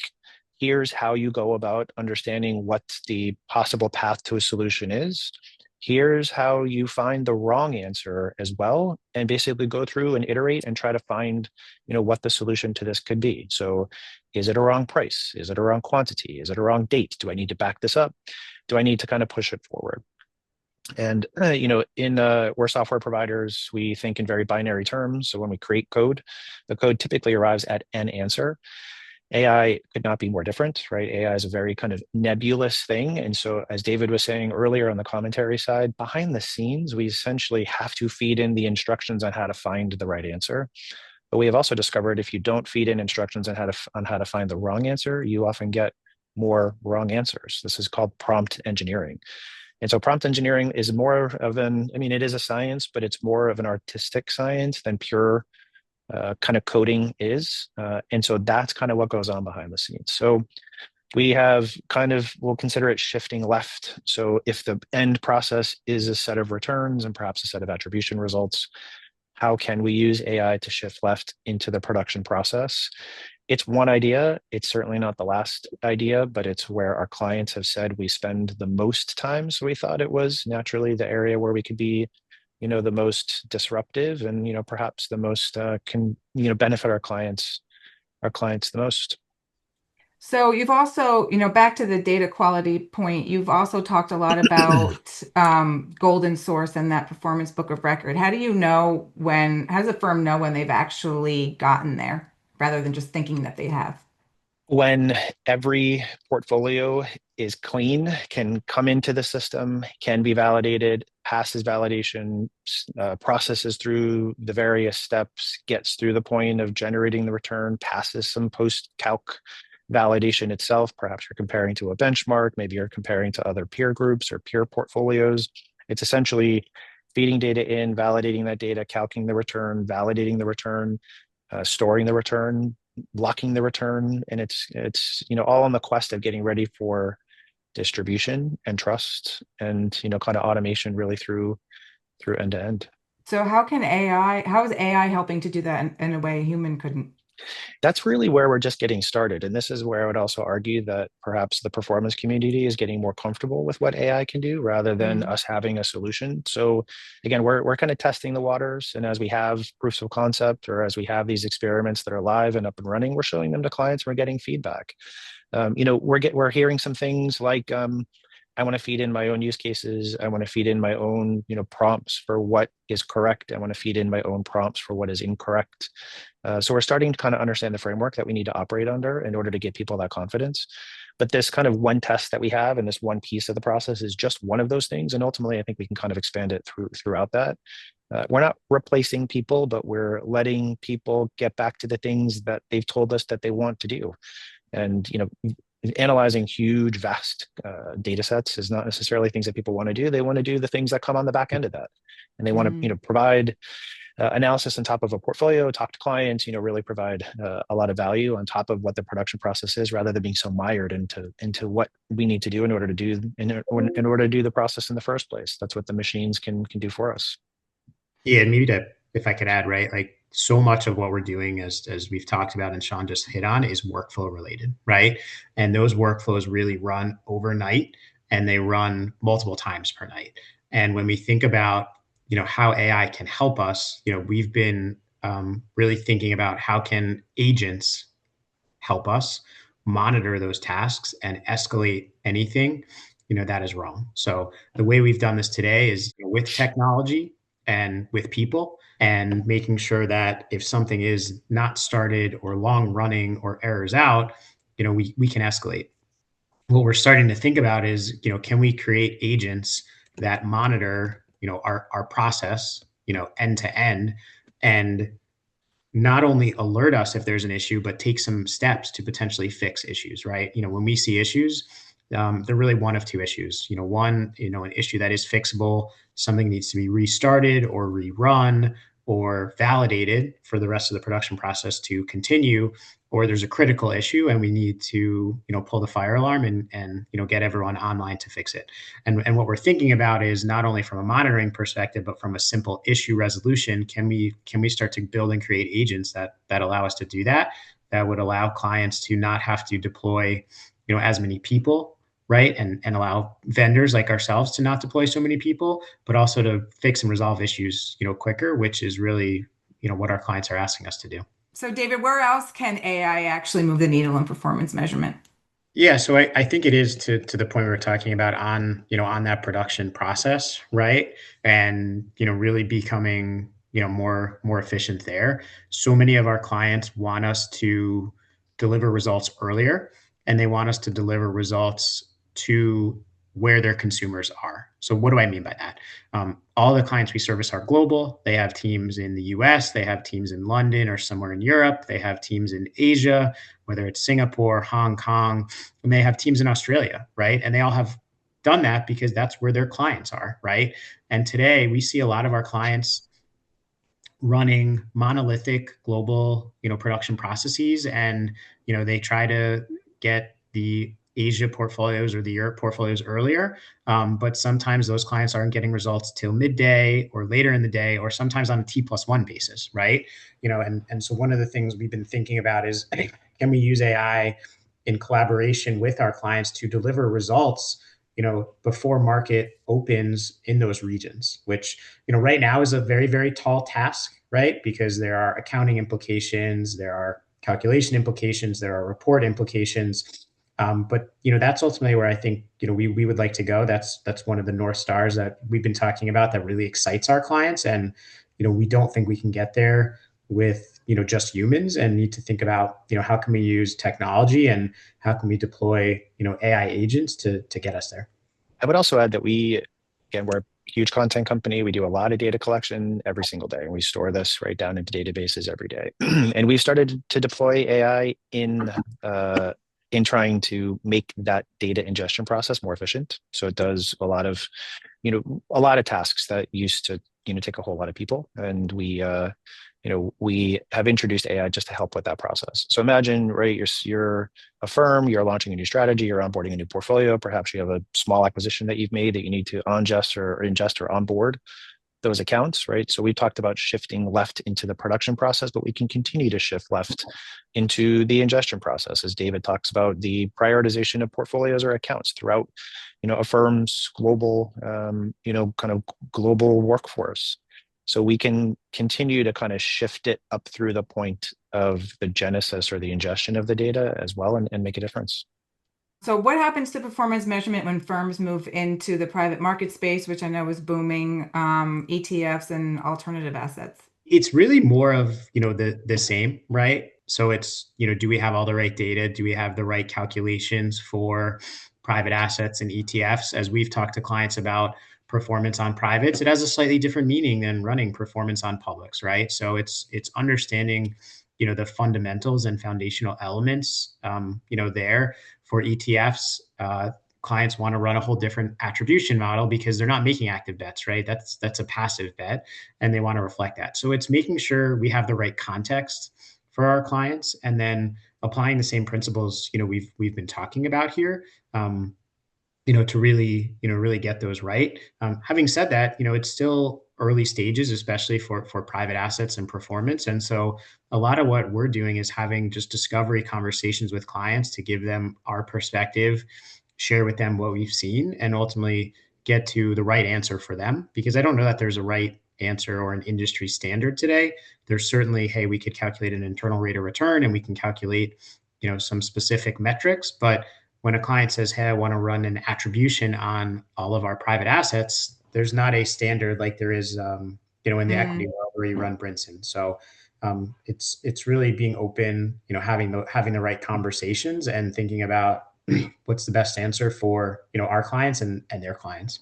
Here's how you go about understanding what the possible path to a solution is. Here's how you find the wrong answer as well, and basically go through and iterate and try to find, what the solution to this could be. So is it a wrong price? Is it a wrong quantity? Is it a wrong date? Do I need to back this up? Do I need to kind of push it forward? And, we're software providers, we think in very binary terms. So when we create code, the code typically arrives at an answer. AI could not be more different, right? AI is a very kind of nebulous thing. And so as David was saying earlier on the commentary side, behind the scenes, we essentially have to feed in the instructions on how to find the right answer. But we have also discovered if you don't feed in instructions on how to find the wrong answer, you often get more wrong answers. This is called prompt engineering. And so prompt engineering is more of it is a science, but it's more of an artistic science than pure kind of coding is. And so that's kind of what goes on behind the scenes. So we have we'll consider it shifting left. So if the end process is a set of returns and perhaps a set of attribution results, how can we use AI to shift left into the production process? It's one idea. It's certainly not the last idea, but it's where our clients have said we spend the most time. So we thought it was naturally the area where we could be the most disruptive and, perhaps the most can, benefit our clients the most. So you've also, back to the data quality point, you've also talked a lot about golden source and that performance book of record. How does a firm know when they've actually gotten there rather than just thinking that they have? When every portfolio is clean, can come into the system, can be validated, passes validation, processes through the various steps, gets through the point of generating the return, passes some post-calc validation itself. Perhaps you're comparing to a benchmark, maybe you're comparing to other peer groups or peer portfolios. It's essentially feeding data in, validating that data, calculating the return, validating the return, storing the return, blocking the return, and it's all on the quest of getting ready for distribution and trust and kind of automation really through end to end. So how is AI helping to do that in a way a human couldn't? That's really where we're just getting started. And this is where I would also argue that perhaps the performance community is getting more comfortable with what AI can do rather than us having a solution. So again, we're kind of testing the waters. And as we have proofs of concept or as we have these experiments that are live and up and running, we're showing them to clients, we're getting feedback. We're hearing some things like, I want to feed in my own use cases. I want to feed in my own, prompts for what is correct. I want to feed in my own prompts for what is incorrect. So we're starting to kind of understand the framework that we need to operate under in order to give people that confidence. But this kind of one test that we have and this one piece of the process is just one of those things. And ultimately, I think we can kind of expand it throughout that. We're not replacing people, but we're letting people get back to the things that they've told us that they want to do. And, analyzing huge, vast data sets is not necessarily things that people want to do. They want to do the things that come on the back end of that. And they want to, provide analysis on top of a portfolio, talk to clients, really provide a lot of value on top of what the production process is, rather than being so mired into what we need to do in order to do the process in the first place. That's what the machines can do for us. Yeah, and maybe if I could add, right, like so much of what we're doing, as we've talked about and Sean just hit on, is workflow related, right? And those workflows really run overnight, and they run multiple times per night. And when we think about, how AI can help us, we've been really thinking about how can agents help us monitor those tasks and escalate anything, that is wrong. So the way we've done this today is with technology and with people, and making sure that if something is not started or long running or errors out, we can escalate. What we're starting to think about is, can we create agents that monitor, our process, end to end, and not only alert us if there's an issue, but take some steps to potentially fix issues, right? When we see issues, they're really one of two issues. One, an issue that is fixable, something needs to be restarted or rerun or validated for the rest of the production process to continue, or there's a critical issue and we need to, pull the fire alarm and get everyone online to fix it. And what we're thinking about is not only from a monitoring perspective, but from a simple issue resolution. Can we start to build and create agents that allow us to do that? That would allow clients to not have to deploy, as many people, right? And allow vendors like ourselves to not deploy so many people, but also to fix and resolve issues, quicker, which is really, what our clients are asking us to do. So, David, where else can AI actually move the needle in performance measurement? Yeah, so I think it is to the point we were talking about on, on that production process, right? And, really becoming, more efficient there. So many of our clients want us to deliver results earlier, and they want us to deliver results to where their consumers are. So what do I mean by that? All the clients we service are global. They have teams in the US, they have teams in London or somewhere in Europe, they have teams in Asia, whether it's Singapore, Hong Kong, and they have teams in Australia, right? And they all have done that because that's where their clients are, right? And today we see a lot of our clients running monolithic global, production processes, and they try to get the Asia portfolios or the Europe portfolios earlier, but sometimes those clients aren't getting results till midday or later in the day, or sometimes on a T+1 basis, right? And so one of the things we've been thinking about is, can we use AI in collaboration with our clients to deliver results, before market opens in those regions, which, right now is a very, very tall task, right? Because there are accounting implications, there are calculation implications, there are report implications. But that's ultimately where I think we would like to go. That's one of the North Stars that we've been talking about that really excites our clients. And we don't think we can get there with just humans, and need to think about how can we use technology and how can we deploy AI agents to get us there. I would also add that we're a huge content company. We do a lot of data collection every single day, and we store this right down into databases every day. And we started to deploy AI in trying to make that data ingestion process more efficient. So it does a lot of tasks that used to take a whole lot of people, and we have introduced AI just to help with that process. So imagine, right, you're a firm, you're launching a new strategy, you're onboarding a new portfolio, perhaps you have a small acquisition that you've made that you need to ingest or onboard those accounts, right? So we talked about shifting left into the production process, but we can continue to shift left into the ingestion process, as David talks about the prioritization of portfolios or accounts throughout, a firm's global, kind of global workforce. So we can continue to kind of shift it up through the point of the genesis or the ingestion of the data as well, and make a difference. So what happens to performance measurement when firms move into the private market space, which I know is booming, ETFs and alternative assets? It's really more of, the same, right? So it's, do we have all the right data? Do we have the right calculations for private assets and ETFs? As we've talked to clients about performance on privates, it has a slightly different meaning than running performance on publics, right? So it's understanding, the fundamentals and foundational elements, there. For ETFs, clients want to run a whole different attribution model because they're not making active bets, right? That's a passive bet, and they want to reflect that. So it's making sure we have the right context for our clients, and then applying the same principles, we've been talking about here, to really get those right. Having said that, it's still early stages, especially for private assets and performance. And so a lot of what we're doing is having just discovery conversations with clients to give them our perspective, share with them what we've seen, and ultimately get to the right answer for them. Because I don't know that there's a right answer or an industry standard today. There's certainly, hey, we could calculate an internal rate of return and we can calculate, some specific metrics. But when a client says, hey, I want to run an attribution on all of our private assets, there's not a standard like there is, in the equity Mm. world where you run Brinson. So it's really being open, having the right conversations and thinking about what's the best answer for, our clients and their clients.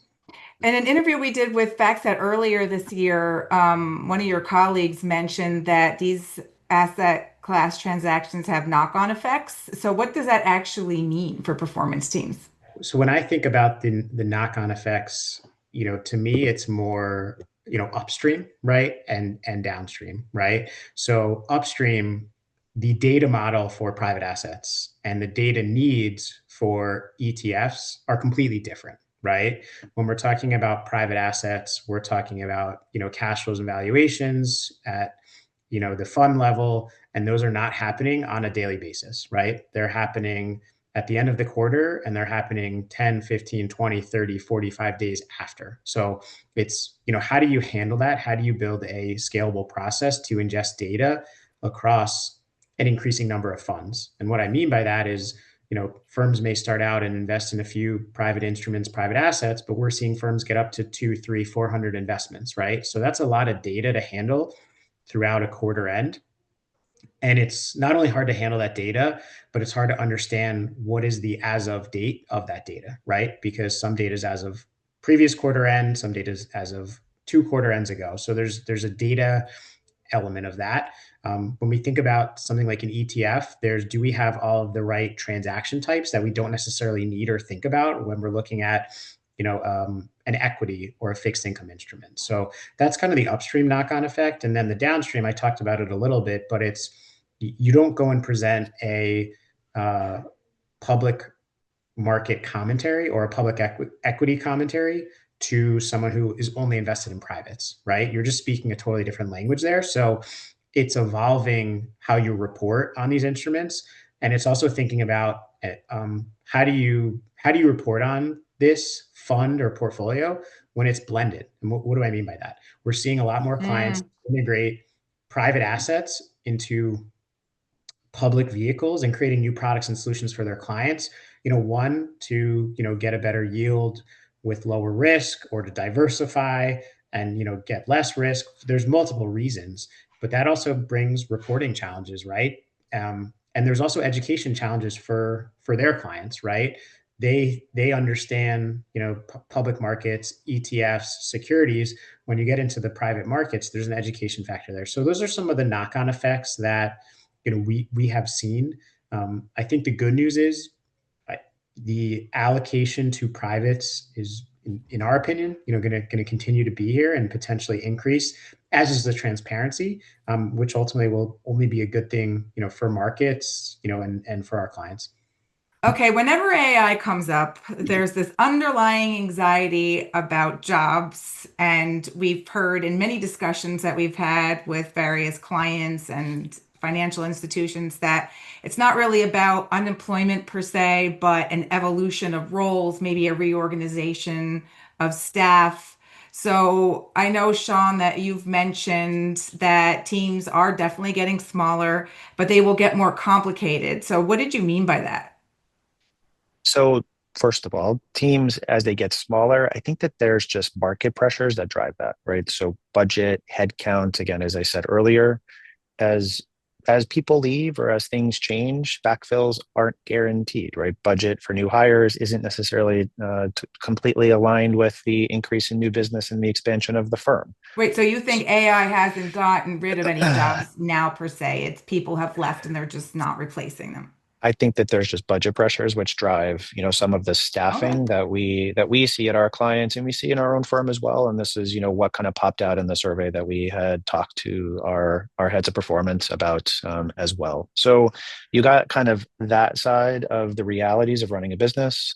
In an interview we did with FactSet earlier this year, one of your colleagues mentioned that these asset class transactions have knock-on effects. So what does that actually mean for performance teams? So when I think about the knock-on effects, to me, it's more, upstream, right? And downstream, right? So upstream, the data model for private assets and the data needs for ETFs are completely different, right? When we're talking about private assets, we're talking about, cash flows and valuations at, the fund level, and those are not happening on a daily basis, right? They're happening at the end of the quarter and they're happening 10, 15, 20, 30, 45 days after. So it's, how do you handle that? How do you build a scalable process to ingest data across an increasing number of funds? And what I mean by that is, firms may start out and invest in a few private instruments, private assets, but we're seeing firms get up to 2, 3, 400 investments, right? So that's a lot of data to handle throughout a quarter end. And it's not only hard to handle that data, but it's hard to understand what is the as of date of that data, right? Because some data is as of previous quarter end, some data is as of 2 quarter ends ago. So there's a data element of that. When we think about something like an ETF, do we have all of the right transaction types that we don't necessarily need or think about when we're looking at, an equity or a fixed income instrument. So that's kind of the upstream knock-on effect. And then the downstream, I talked about it a little bit, but it's you don't go and present a uh, public market commentary or a public equity commentary to someone who is only invested in privates, right? You're just speaking a totally different language there. So it's evolving how you report on these instruments, and it's also thinking about how do you report on this fund or portfolio when it's blended. And what do I mean by that? We're seeing a lot more clients Mm. integrate private assets into public vehicles and creating new products and solutions for their clients. One, to get a better yield with lower risk, or to diversify and get less risk. There's multiple reasons, but that also brings reporting challenges, right? And there's also education challenges for their clients, right? They understand public markets, ETFs, securities. When you get into the private markets, there's an education factor there. So those are some of the knock-on effects that we have seen. I think the good news is the allocation to privates is, in our opinion, going to continue to be here and potentially increase, as is the transparency, which ultimately will only be a good thing, for markets, and for our clients. Okay, whenever AI comes up, there's this underlying anxiety about jobs. And we've heard in many discussions that we've had with various clients and financial institutions that it's not really about unemployment per se, but an evolution of roles, maybe a reorganization of staff. So I know, Sean, that you've mentioned that teams are definitely getting smaller, but they will get more complicated. So what did you mean by that? So first of all, teams, as they get smaller, I think that there's just market pressures that drive that, right? So budget, headcount, again, as I said earlier, as people leave or as things change, backfills aren't guaranteed, right? Budget for new hires isn't necessarily completely aligned with the increase in new business and the expansion of the firm. Wait, so you think AI hasn't gotten rid of any jobs now per se? It's people have left and they're just not replacing them. I think that there's just budget pressures which drive, some of the Okay. staffing that we see at our clients and we see in our own firm as well. And this is, what kind of popped out in the survey that we had talked to our heads of performance about as well. So you got kind of that side of the realities of running a business.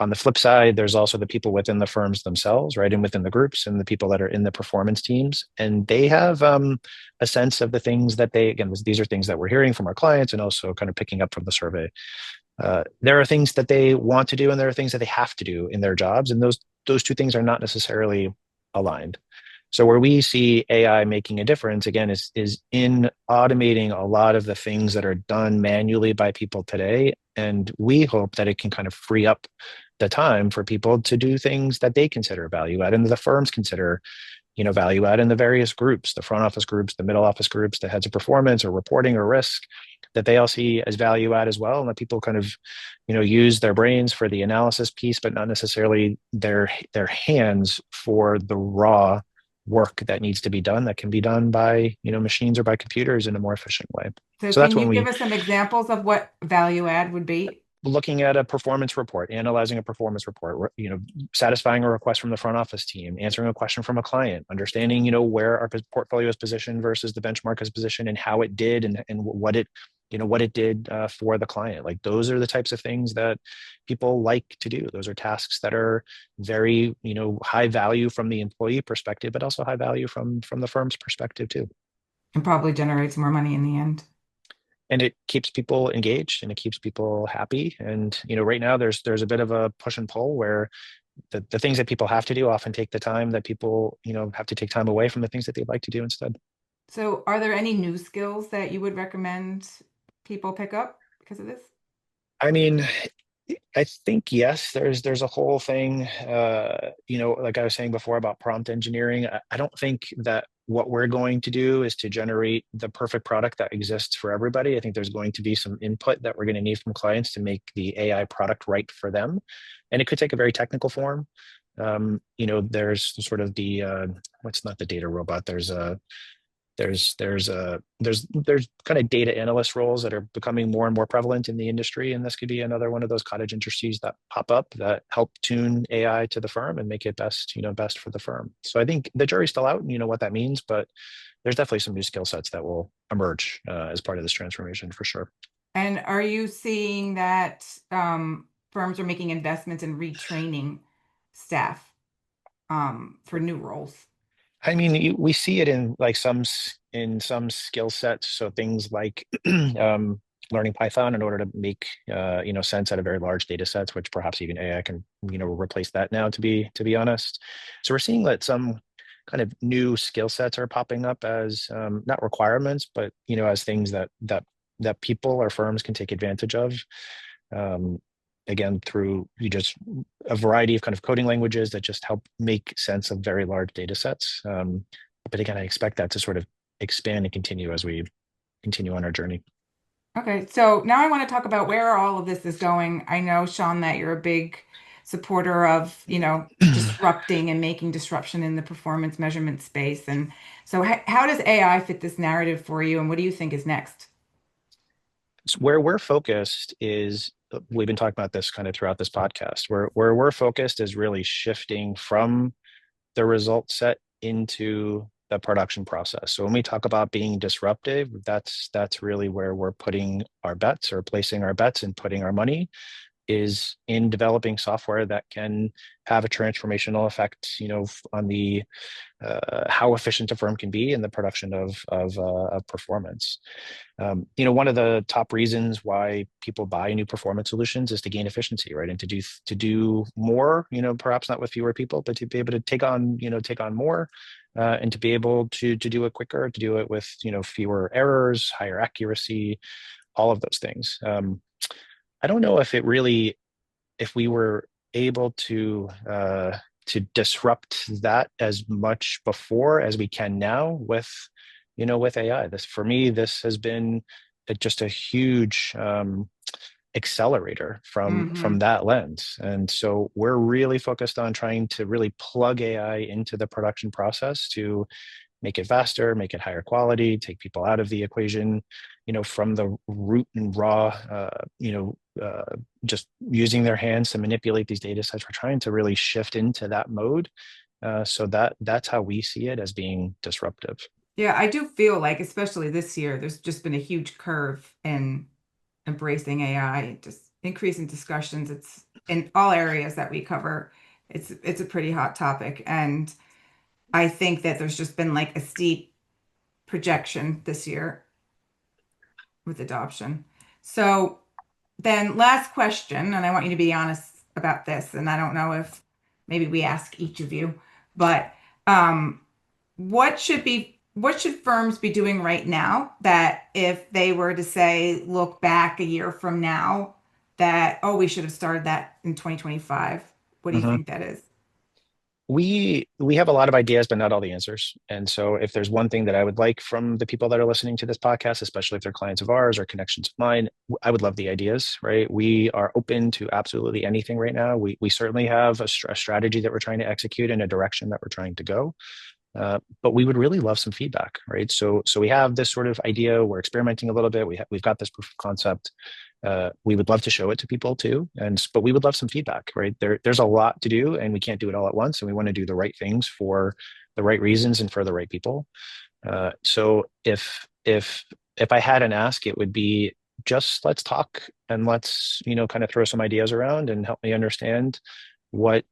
On the flip side, there's also the people within the firms themselves, right? And within the groups and the people that are in the performance teams. And they have a sense of the things that again, these are things that we're hearing from our clients and also kind of picking up from the survey. There are things that they want to do and there are things that they have to do in their jobs. And those two things are not necessarily aligned. So where we see AI making a difference, again, is in automating a lot of the things that are done manually by people today. And we hope that it can kind of free up the time for people to do things that they consider value add and the firms consider, value add in the various groups, the front office groups, the middle office groups, the heads of performance or reporting or risk, that they all see as value add as well. And that people kind of, use their brains for the analysis piece, but not necessarily their hands for the raw work that needs to be done that can be done by, machines or by computers in a more efficient way. So That's can when you we give us some examples of what value add would be? looking at a performance report, analyzing a performance report, satisfying a request from the front office team, answering a question from a client, understanding, where our portfolio is positioned versus the benchmark is positioned and how it did and what it, what it did for the client. Like those are the types of things that people like to do. Those are tasks that are very, high value from the employee perspective, but also high value from the firm's perspective too. And probably generates more money in the end. And it keeps people engaged and it keeps people happy. And right now there's a bit of a push and pull where the things that people have to do often take the time that people have to take time away from the things that they'd like to do instead. So are there any new skills that you would recommend people pick up because of this? I mean, I think yes, there's a whole thing, like I was saying before about prompt engineering. I don't think that what we're going to do is to generate the perfect product that exists for everybody. I think there's going to be some input that we're going to need from clients to make the AI product right for them. And it could take a very technical form. There's sort of the, what's not the data robot, there's kind of data analyst roles that are becoming more and more prevalent in the industry, and this could be another one of those cottage industries that pop up that help tune AI to the firm and make it best for the firm. So I think the jury's still out, what that means, but there's definitely some new skill sets that will emerge as part of this transformation for sure. And are you seeing that firms are making investments in retraining staff for new roles? I mean, we see it in like some skill sets. So things like learning Python in order to make sense out of very large data sets, which perhaps even AI can replace that now. To be honest, so we're seeing that some kind of new skill sets are popping up as not requirements, but as things that people or firms can take advantage of. Again, through just a variety of kind of coding languages that just help make sense of very large data sets. But again, I expect that to sort of expand and continue as we continue on our journey. Okay, so now I want to talk about where all of this is going. I know, Sean, that you're a big supporter of, disrupting and making disruption in the performance measurement space. And so how does AI fit this narrative for you, and what do you think is next? So where we're focused is, we've been talking about this kind of throughout this podcast, where we're focused is really shifting from the result set into the production process. So when we talk about being disruptive, that's really where we're putting our bets or placing our bets and putting our money, is in developing software that can have a transformational effect, on the how efficient a firm can be in the production of performance. One of the top reasons why people buy new performance solutions is to gain efficiency, right? And to do more, perhaps not with fewer people, but to be able to take on more, and to be able to do it quicker, to do it with fewer errors, higher accuracy, all of those things. I don't know if we were able to disrupt that as much before as we can now with AI. For me, this has been just a huge accelerator from that lens. And so we're really focused on trying to really plug AI into the production process to make it faster, make it higher quality, take people out of the equation, from the root and raw, just using their hands to manipulate these data sets. We're trying to really shift into that mode. So that's how we see it as being disruptive. Yeah, I do feel like, especially this year, there's just been a huge curve in embracing AI. Just increasing discussions. It's in all areas that we cover. It's a pretty hot topic, and I think that there's just been like a steep projection this year with adoption. So then last question, and I want you to be honest about this, and I don't know if maybe we ask each of you, but what should firms be doing right now that if they were to say, look back a year from now, that, oh, we should have started that in 2025? What do you Mhm. think that is? We have a lot of ideas, but not all the answers. And so if there's one thing that I would like from the people that are listening to this podcast, especially if they're clients of ours or connections of mine, I would love the ideas, right? We are open to absolutely anything right now. We certainly have a strategy that we're trying to execute and a direction that we're trying to go. But we would really love some feedback, right? So we have this sort of idea. We're experimenting a little bit. We've got this proof of concept. We would love to show it to people too, but we would love some feedback, right? There's a lot to do, and we can't do it all at once, and we want to do the right things for the right reasons and for the right people. So if I had an ask, it would be just let's talk and let's kind of throw some ideas around and help me understand what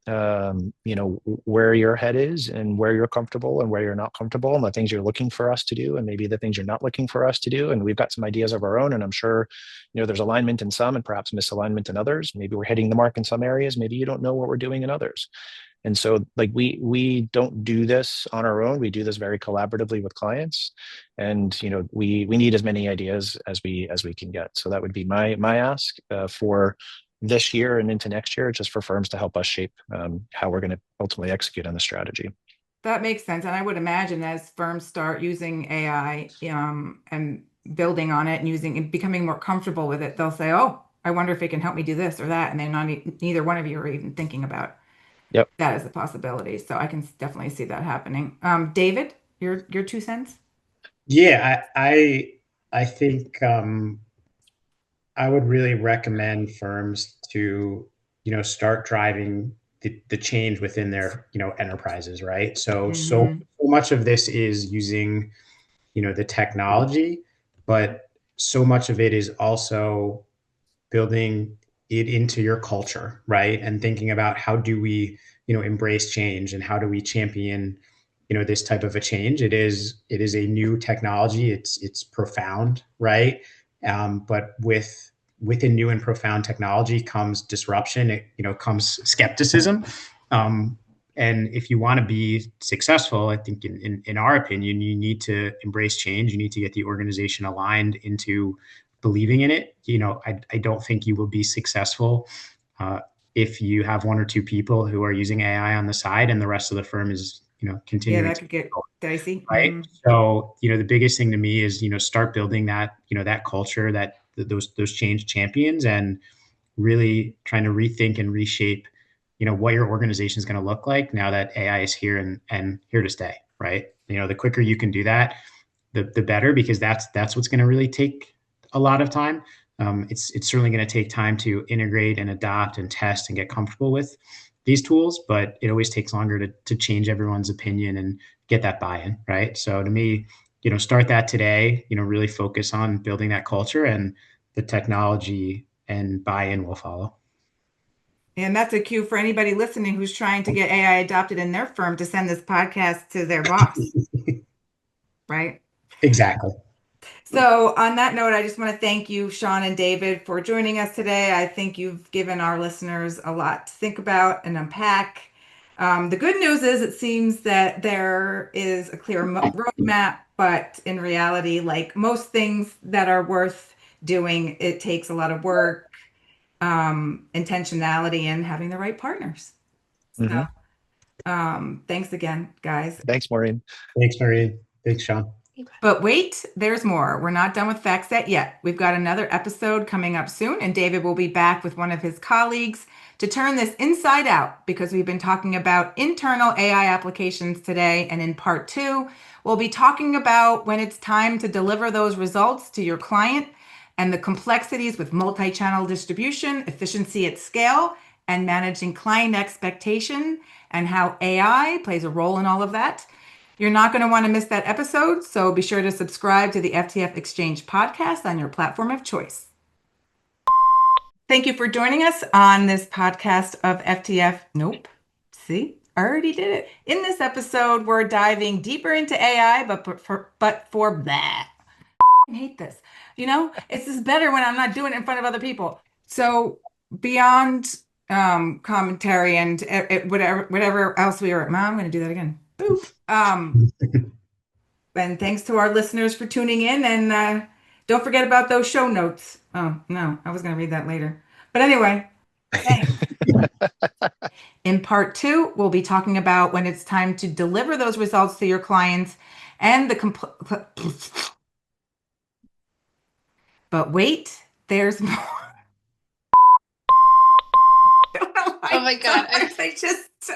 where your head is and where you're comfortable and where you're not comfortable and the things you're looking for us to do and maybe the things you're not looking for us to do. And we've got some ideas of our own, and I'm sure there's alignment in some and perhaps misalignment in others. Maybe we're hitting the mark in some areas, maybe you don't know what we're doing in others. And so like we don't do this on our own. We do this very collaboratively with clients, and we need as many ideas as we can get. So that would be my ask for this year and into next year, just for firms to help us shape how we're going to ultimately execute on the strategy. That makes sense. And I would imagine as firms start using AI and building on it and using and becoming more comfortable with it, they'll say, oh, I wonder if it can help me do this or that. And they're not, neither one of you are even thinking about Yep. that as a possibility. So I can definitely see that happening. David, your 2 cents? Yeah, I think I would really recommend firms to start driving the change within their enterprises, right? So much of this is using the technology, but so much of it is also building it into your culture, right? And thinking about how do we embrace change and how do we champion this type of a change. It is a new technology. It's profound, right? But with a new and profound technology comes disruption. It comes skepticism. And if you want to be successful, I think in our opinion, you need to embrace change. You need to get the organization aligned into believing in it. I don't think you will be successful if you have one or two people who are using AI on the side and the rest of the firm is continuing. Yeah, that could get dicey. Right. So, the biggest thing to me is, start building that, that culture, those change champions, and really trying to rethink and reshape, what your organization is going to look like now that AI is here and here to stay. Right. The quicker you can do that, the better, because that's what's going to really take a lot of time. It's certainly going to take time to integrate and adopt and test and get comfortable with these tools, but it always takes longer to change everyone's opinion and get that buy-in, right? So to me, start that today, really focus on building that culture, and the technology and buy-in will follow. And that's a cue for anybody listening who's trying to get AI adopted in their firm to send this podcast to their boss, right? Exactly. So on that note, I just want to thank you, Sean and David, for joining us today. I think you've given our listeners a lot to think about and unpack. The good news is it seems that there is a clear roadmap, but in reality, like most things that are worth doing, it takes a lot of work, intentionality, and having the right partners. So thanks again, guys. Thanks, Maureen. Thanks, Maureen. Thanks, Sean. But wait, there's more. We're not done with FactSet yet. We've got another episode coming up soon, and David will be back with one of his colleagues to turn this inside out, because we've been talking about internal AI applications today. And in part 2, we'll be talking about when it's time to deliver those results to your client and the complexities with multi-channel distribution, efficiency at scale, and managing client expectation, and how AI plays a role in all of that. You're not going to want to miss that episode, so be sure to subscribe to the FTF Exchange podcast on your platform of choice. Thank you for joining us on this podcast of FTF. Nope. See, I already did it. In this episode, we're diving deeper into AI, but for that. I hate this. It's just better when I'm not doing it in front of other people. So beyond commentary and whatever else we were, I'm going to do that again. Boop. And thanks to our listeners for tuning in. And don't forget about those show notes. Oh, no, I was going to read that later. But anyway, thanks. In part 2, we'll be talking about when it's time to deliver those results to your clients and the But wait, there's more. Oh my God. I just